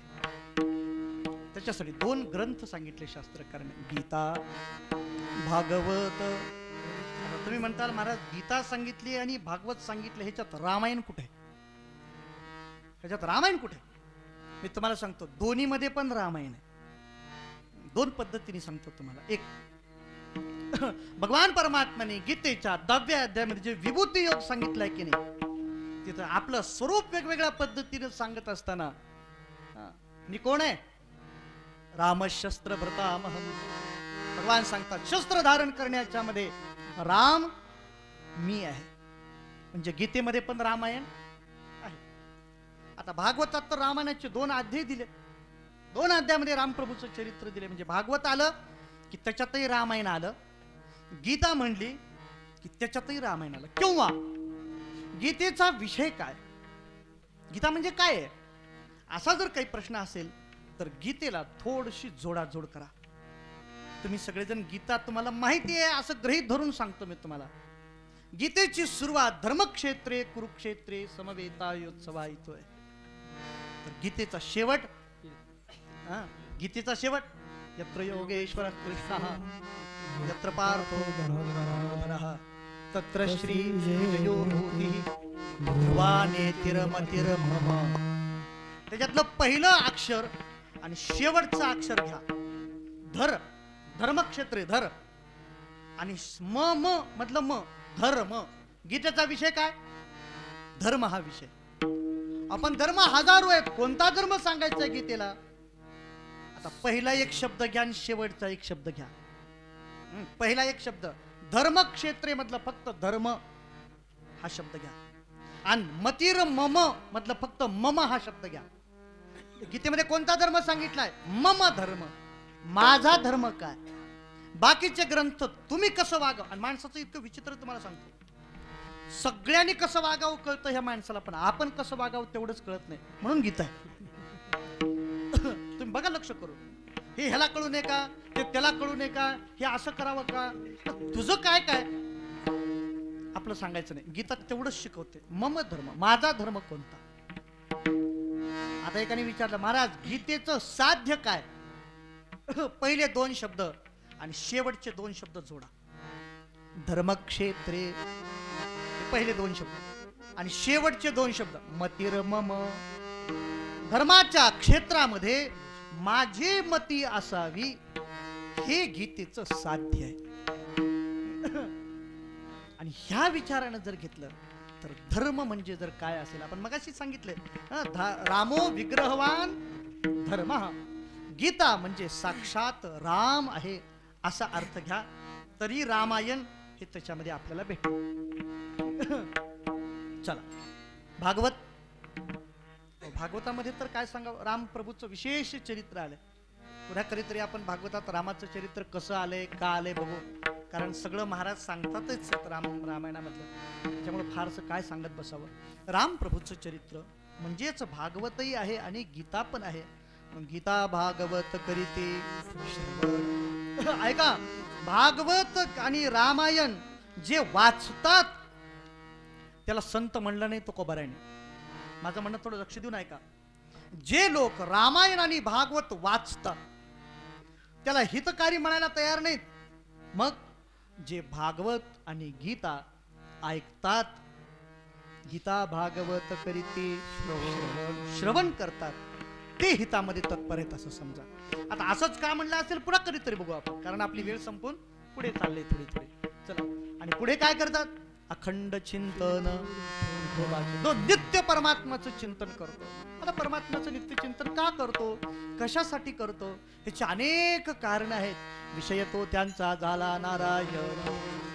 त्याच्यासाठी 2 ग्रंथ सांगितले शास्त्रकारांनी, गीता, भागवत. तुम्ही म्हणताल महाराज गीता सांगितली आणि भागवत सांगितलं, ह्याच्यात रामायण कुठे आहे? ह्याच्यात रामायण कुठे? मी तुम्हाला सांगतो, दोन्ही मध्ये पण रामायण आहे. 2 पद्धतीने सांगतो तुम्हाला. एक, भगवान परमात्म्याने गीतेच्या 10व्या अध्यायामध्ये जे विभूती योग सांगितलाय की नाही, तिथं आपलं स्वरूप वेगवेगळ्या पद्धतीने सांगत असताना मी कोण आहे रामशस्त्र भृतामहम. भगवान सांगतात शस्त्र धारण करण्याच्या मध्ये राम मी आहे. म्हणजे गीतेमध्ये पण रामायण आहे. आता भागवतात तर रामायणाचे 2 अध्याय दिले. 2 अध्यायामध्ये रामप्रभूचं चरित्र दिले. म्हणजे भागवत आलं की त्याच्यातही रामायण आलं, गीता म्हणली की त्याच्यातही रामायण आलं. किंवा गीतेचा विषय काय, गीता म्हणजे काय आहे, असा जर काही प्रश्न असेल तर गीतेला थोडीशी जोडाजोड करा. तुम्ही सगळेजण गीता तुम्हाला माहिती आहे असं गृहीत धरून सांगतो मी तुम्हाला. गीतेची सुरुवात धर्मक्षेत्रे कुरुक्षेत्रे समवेतायोत्सवा इथं आहे. तर गीतेचा शेवट, गीतेचा शेवट यत्र योगेश्वर कृष्णः यत्र पार्थो धनुर्धरः तत्र श्री जयो भूतिः ध्रुवानेतिरमतिरमम. त्याच्यातलं पहिलं अक्षर आणि शेवटचं अक्षर घ्या. धर, धर्मक्षेत्रे धर, आणि म म मधलं म धर्म. गीतेचा विषय काय, धर्म हा विषय. आपण धर्म हजारो आहेत, कोणता धर्म सांगायचा आहे गीतेला. आता पहिला एक शब्द घ्या आणि शेवटचा एक शब्द घ्या. पहिला एक शब्द धर्मक्षेत्रे मधलं फक्त धर्म हा शब्द घ्या, आणि मतीर मम मधलं फक्त मम हा शब्द घ्या. गीतेमध्ये कोणता धर्म सांगितलाय, मम धर्म, माझा धर्म काय. बाकीचे ग्रंथ तुम्ही कसं वागावं, आणि माणसाचं इतकं विचित्र तुम्हाला सांगतो, सगळ्यांनी कसं वागावं कळतं ह्या माणसाला, पण आपण कसं वागावं तेवढंच कळत नाही. म्हणून गीता आहे. तुम्ही बघा लक्ष करून, हे ह्याला कळू नये का, ते त्याला कळू नये का, हे असं करावं का, तुझं काय काय आपलं सांगायचं नाही. गीता तेवढंच शिकवते, मम धर्म, माझा धर्म कोणता. आता एकाने विचारलं महाराज गीतेचं साध्य काय. पहिले 2 शब्द आणि शेवटचे 2 शब्द जोडा. धर्मक्षेत्रे पहिले 2 शब्द आणि शेवटचे 2 शब्द मतिर्मम. धर्माच्या क्षेत्रामध्ये माझी मती असावी, हे गीतेचं साध्य आहे. आणि ह्या विचारानं जर घेतलं तर धर्म म्हणजे जर काय असेल, आपण मगाशी सांगितलंय रामो विग्रहवान धर्म. गीता म्हणजे साक्षात राम आहे असा अर्थ घ्या, तरी रामायण हे त्याच्यामध्ये आपल्याला भेटतं. चला भागवत. भागवतामध्ये तर काय सांगावं, राम प्रभूचं विशेष चरित्र आलंय. पुन्हा कधीतरी आपण भागवतात रामाचं चरित्र कसं आलंय का आलंय बघू, कारण सगळं महाराज सांगतातच रामायणामधलं, त्याच्यामुळे फारसं काय सांगत बसावं. राम प्रभूचं चरित्र म्हणजेच भागवतही आहे आणि गीता पण आहे. गीता भागवत करीते श्रवण. ऐका, भागवत आणि रामायण जे वाचतात त्याला संत म्हणलं नाही तो कोबारायने. माझं म्हणणं थोडं लक्ष देऊन ऐका. जे लोक रामायण आणि भागवत वाचतात त्याला हितकारी म्हणायला तयार नाहीत. मग जे भागवत आणि गीता ऐकतात, गीता भागवत करीते श्रवण करतात, ते हितामध्ये तत्पर आहेत असं समजा. आता असंच का म्हणलं असेल पुन्हा कधीतरी बघू आपण, कारण आपली वेळ संपून पुढे चालले थोडी थोडी. चला, आणि पुढे काय करतात, अखंड चिंतन, नित्य परमात्माचं चिंतन करतो. आता परमात्माचं नित्य चिंतन का करतो, कशासाठी करतो, ह्याची अनेक कारण आहेत. विषय तो त्यांचा झाला नारायण,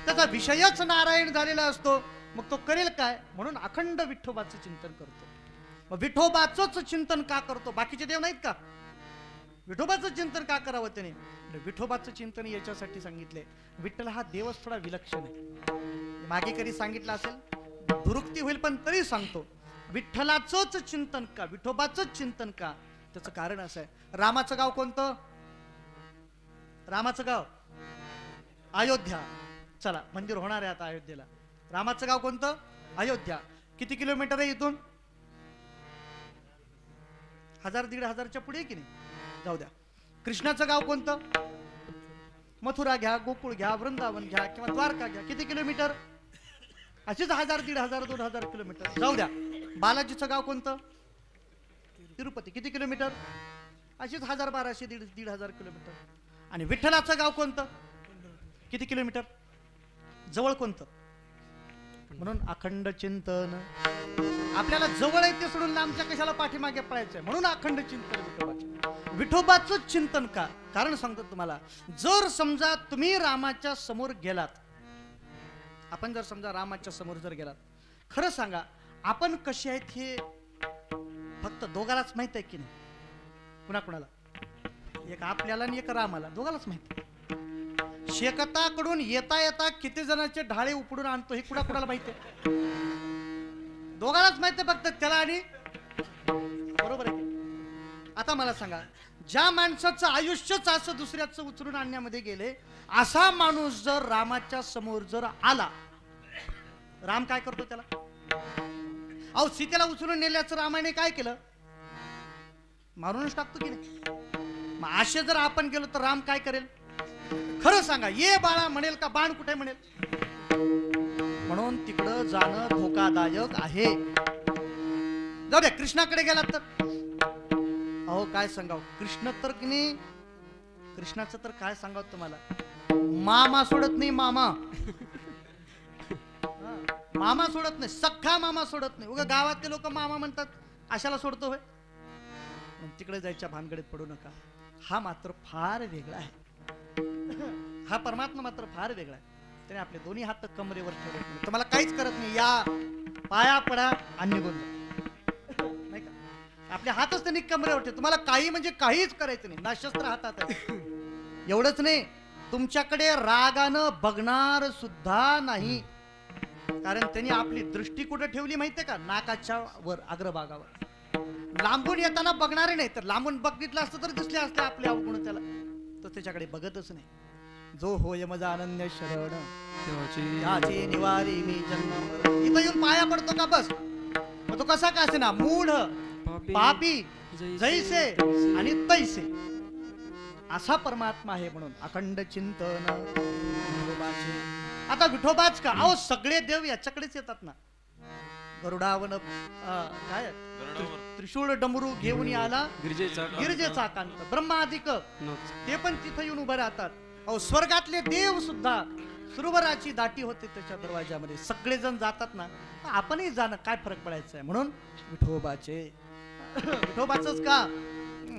त्याचा विषयच नारायण झालेला असतो, मग तो करेल काय, म्हणून अखंड विठोबाचं चिंतन करतो. मग विठोबाचंच चिंतन का करतो, बाकीचे देव नाहीत का, विठोबाचं चिंतन का करावं त्याने. विठोबाचं चिंतन याच्यासाठी सांगितले, विठ्ठल हा देवच थोडा विलक्षण आहे. मागे कधी सांगितलं असेल, दुरुक्ती होईल पण तरी सांगतो, विठ्ठलाचंच चिंतन का, विठोबाचंच चिंतन का. त्याचं कारण असं आहे, रामाचं गाव कोणतं, रामाचं गाव अयोध्या. चला, मंदिर होणार आहे आता अयोध्येला. रामाचं गाव कोणतं, अयोध्या. किती किलोमीटर आहे इथून, 1000-1500च्या पुढे की नाही, जाऊ द्या. कृष्णाचं गाव कोणतं, मथुरा घ्या, गोकुळ घ्या, वृंदावन घ्या किंवा द्वारका घ्या, किती किलोमीटर, अशीच 1000-1500-2000 किलोमीटर, जाऊ द्या. बालाजीचं गाव कोणतं, तिरुपती, किती किलोमीटर, अशीच 1000-1200-1500 किलोमीटर. आणि विठ्ठलाचं गाव कोणतं, किती किलोमीटर, जवळ कोणतं. म्हणून अखंड चिंतन, आपल्याला जवळ आहे ते सोडून लांबच्या कशाला पाठीमागे पळायचंय, म्हणून अखंड चिंतन विठोबाचे. विठोबाचं चिंतन का? कारण सांगतो तुम्हाला, जर समजा तुम्ही रामाच्या समोर गेलात, आपण जर समजा रामाच्या समोर जर गेलात, खरं सांगा आपण कसे आहेत हे फक्त दोघालाच माहित आहे की नाही? कुणाकुणाला? एक आपल्याला आणि एक रामाला, दोघालाच माहिती. शेकताकडून येता येता किती जणांचे ढाळे उपडून आणतो हे कुणाकुणाला माहिती आहे? दोघालाच माहिती आहे फक्त त्याला आणि. बरोबर आहे. आता मला सांगा, ज्या माणसाचं आयुष्यच असं दुसऱ्याचं उचलून आणण्यामध्ये गेले, असा माणूस जर रामाच्या समोर जर आला, राम काय करतो त्याला? अहो सीतेला उचलून नेल्याचं रामाने काय केलं? मारूनच टाकतो की नाही? मग असे जर आपण गेलो तर राम काय करेल? खरं सांगा, ये बाळा म्हणेल का बाण कुठे म्हणेल? म्हणून तिकडं जाणं धोकादायक आहे. जाऊ द्या, कृष्णाकडे गेलात तर अहो काय सांगाव, कृष्ण तर की नाही, कृष्णाचं तर काय सांगाव तुम्हाला, मामा सोडत नाही. मामा मामा सोडत नाही, सख्खा मामा सोडत नाही. उगा गावातले लोक मामा म्हणतात, अशाला सोडतो होय? तिकडे जायच्या भानगडीत पडू नका. हा मात्र फार वेगळा आहे. हा परमात्मा मात्र फार वेगळा आहे. त्याने आपले दोन्ही हात कमरेवर ठेवले, तुम्हाला काहीच करत नाही, या पाया पडा आणि निघून जा, नाही का? आपले हातच त्यांनी कमरेवर ठेवले, तुम्हाला काही म्हणजे काहीच करायचं नाही, ना शस्त्र हातात आहे. एवढंच नाही, तुमच्याकडे रागानं बघणार सुद्धा नाही. कारण त्यांनी आपली दृष्टी कुठे ठेवली माहितीये का? नाकाच्या वर, अग्रभागावर. लांबून येताना बघणारे नाही, तर लांबून बघितलं असतं तर दिसले असते आपले अवगुण त्याला, तर त्याच्याकडे बघतच नाही. जो होय मजा अनन्य शरण त्याची निवारी मी जन्म. इथं येऊन पाया पडतो का बस? मग तो कसा का असे ना, मूढ पापी जैसे आणि तैसे असा परमात्मा आहे. म्हणून अखंड चिंतन विठोबाचे. आता विठोबाच का? अहो सगळे देव याच्याकडेच येतात ना. गरुडावन काय त्रिशूळ डमरू घेऊन आला गिरजेचा कांत, ब्रह्मादिक ते पण तिथं येऊन उभे राहतात. अहो स्वर्गातले देव सुद्धा, सरोवराची दाटी होते त्याच्या दरवाजामध्ये, सगळेजण जातात ना. आपणही जाणं काय फरक पडायचा आहे? म्हणून विठोबाचे. विठोबाचंच का?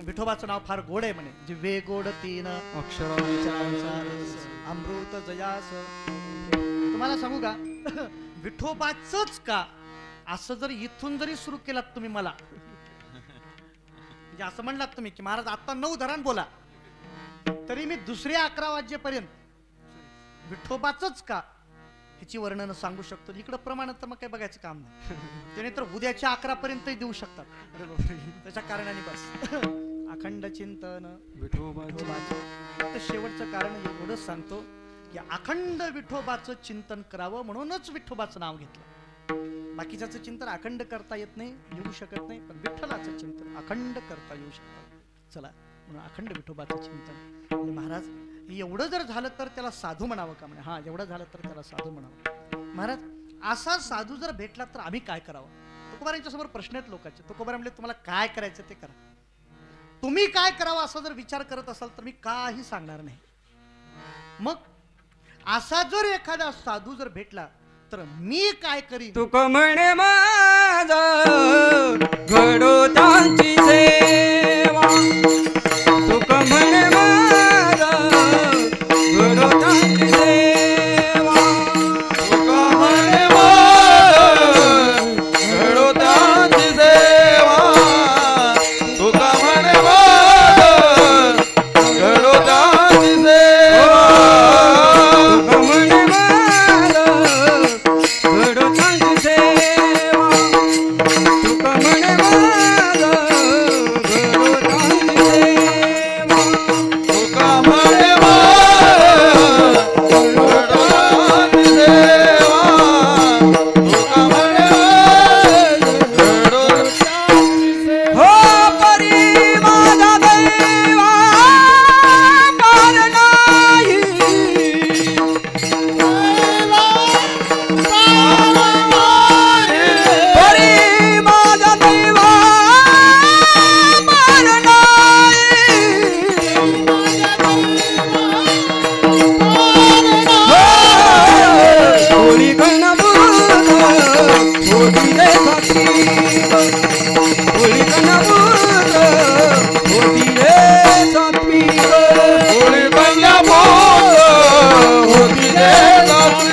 विठोबाचं नाव फार गोड आहे म्हणे. जिव्हे गोड तीन अमृत जयास. तुम्हाला सांगू का, विठोबाचंच का असं जर इथून जरी सुरू केलात तुम्ही मला, म्हणजे असं म्हणलात तुम्ही की महाराज आता 9 धरण बोला, तरी मी दुसरे 11 वाजेपर्यंत विठोबाचंच का ह्याची वर्णन सांगू शकतो. इकडं प्रमाणात तर मग काही बघायचं काम नाही. त्याने तर उद्याच्या 11 पर्यंतही देऊ शकतात. त्याच्या कारणाने बस अखंड चिंतन विठोबाचं. तर शेवटचं कारण एवढंच सांगतो की अखंड विठोबाचं चिंतन करावं, म्हणूनच विठोबाचं नाव घेतलं. बाकीच्याचं चिंतन अखंड करता येत नाही, येऊ शकत नाही, पण विठ्ठलाचं चिंतन अखंड करता येऊ शकतं. चला, म्हणून अखंड विठोबाचं चिंतन. महाराज एवढं जर झालं तर त्याला साधू म्हणावं का? म्हणे हा, एवढं झालं तर त्याला साधू म्हणावं. महाराज असा साधू जर भेटला तर आम्ही काय करावं? तुकोबारांच्या समोर प्रश्न आहेत लोकांचे. तुकोबार म्हणले तुम्हाला काय करायचं ते करा, तुम्ही काय करावं असा जर विचार करत असाल तर मी काही सांगणार नाही. मग असा जर एखादा साधू जर भेटला तर मी काय करीन?
तुक म्हणे माझा घडो त्यांची सेवा, तुक म्हणे माझा घडो त्यांची सेवा,
तुक म्हणे माझा घडो त्यांची सेवा, तुक म्हणे माझा घडो त्यांची सेवा,
तुक म्हणे माझा घडो त्यांची सेवा, तुक म्हणे माझा घडो त्यांची सेवा.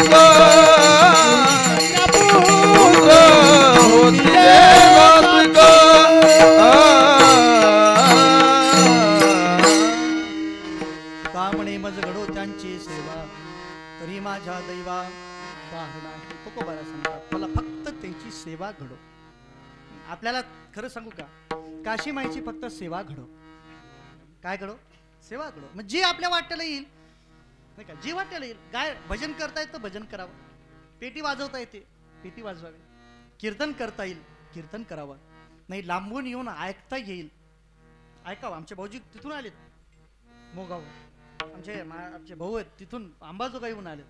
का पुत्र होती देवात का
का म्हणे मज घडो त्यांची सेवा तरी माझ्या दैवा पाहणार नाही. तुकोबाला सांगतात मला फक्त त्यांची सेवा घडो. आपल्याला खरं सांगू का, काशी माईची फक्त सेवा घडो. काय घडो? सेवा घडो. मग जी आपल्या वाट्याला येईल नाही का, जी वाट्याला येईल. काय भजन करता येतं भजन करावं, पेटी वाजवता येते पेटी वाजवावी, कीर्तन करता येईल कीर्तन करावं, नाही लांबून येऊन ऐकता येईल ऐकावं. आमचे भाऊजी तिथून आलेत मोगाव, आमचे भाऊ आहेत तिथून अंबाजोगाई येऊन आले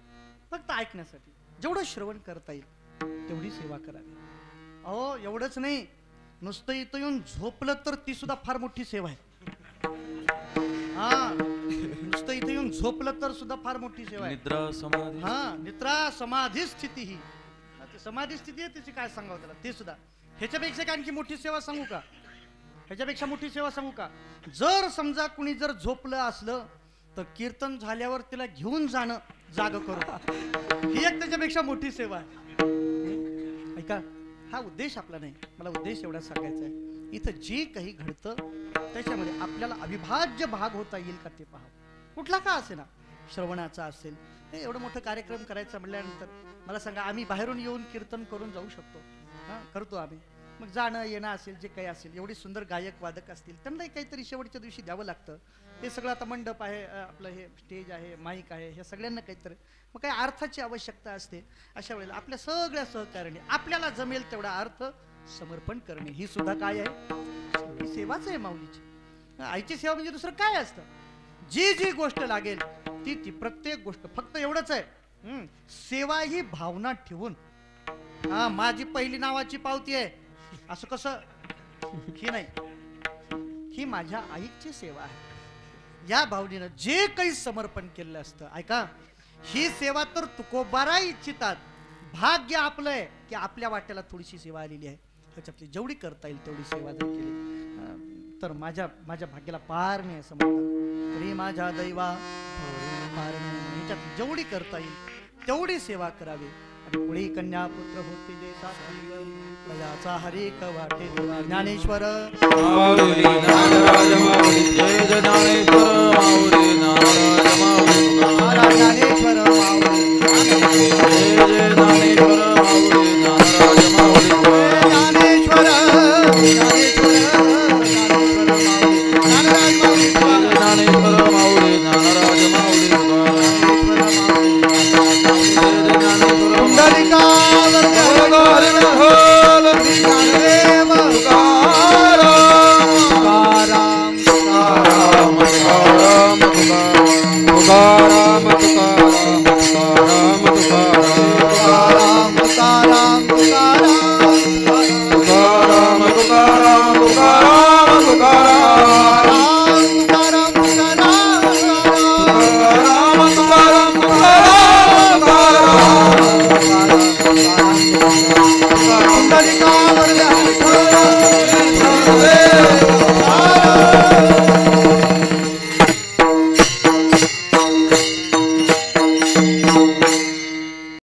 फक्त ऐकण्यासाठी. जेवढं श्रवण करता येईल तेवढी सेवा करावी. अहो एवढंच नाही, नुसतं इथं येऊन झोपलं तर ती सुद्धा फार मोठी सेवा आहे. हा नुसतं इथं येऊन झोपलं तर सुद्धा फार मोठी सेवा आहे.
निद्रा समाधी
हा निद्रा समाधी स्थिती ही समाधी स्थिती आहे, त्याची काय सांगावं त्याला ते सुद्धा. ह्याच्यापेक्षा आणखी मोठी सेवा सांगू का, ह्याच्यापेक्षा मोठी सेवा सांगू का. जर समजा कुणी जर झोपलं असलं तर कीर्तन झाल्यावर त्याला घेऊन जाणं जाग करू, ही एक त्याच्यापेक्षा मोठी सेवा आहे. ऐका, हा उद्देश आपला नाही, मला उद्देश एवढा सांगायचा आहे. इथं जे काही घडतं त्याच्यामध्ये आपल्याला अविभाज्य भाग होता येईल का ते पहा. कुठला का असे ना, श्रवणाचा असेल, हे एवढं मोठं कार्यक्रम करायचा म्हटल्यानंतर मला सांगा, आम्ही बाहेरून येऊन कीर्तन करून जाऊ शकतो? हां करतो आम्ही. मग जाणं येणं असेल जे काही असेल, एवढी सुंदर गायक वादक असतील, त्यांनाही काहीतरी शेवटच्या दिवशी द्यावं लागतं. हे सगळं आता मंडप आहे, आपलं हे स्टेज आहे, माईक आहे, हे सगळ्यांना काहीतरी मग काही अर्थाची आवश्यकता असते. अशा वेळेला आपल्या सगळ्या सहकार्याने आपल्याला जमेल तेवढा अर्थ समर्पण करणे ही सुद्धा काय आहे, ही सेवाच आहे माऊलीची. आईची सेवा म्हणजे दुसरं काय असतं. जी जी गोष्ट लागेल ती ती प्रत्येक गोष्ट फक्त एवढंच आहे, सेवा ही भावना ठेवून. हा माझी पहिली नावाची पावती आहे असं कसं, ही नाही, ही माझ्या आईची सेवा आहे या भावनेनं जे काही समर्पण केलेलं असतं. ऐका, ही सेवा तर तुकोबारा इच्छितात. भाग्य आपलं आहे की आपल्या वाट्याला थोडीशी सेवा आलेली आहे. ह्याच्यातली जेवढी करता येईल तेवढी सेवा जर केली तर माझ्या भाग्याला पार नाही असं म्हणतात. तरी माझ्या दैवा पार नाही. ह्याच्यात जेवढी करता येईल तेवढी सेवा करावी. आणि पुढे कन्या पुत्र होते जे याचा हरेक वाटे देवा. ज्ञानेश्वर
माऊली ज्ञानराज माऊली जय ज्ञानेश्वर माऊली ज्ञानराज माऊली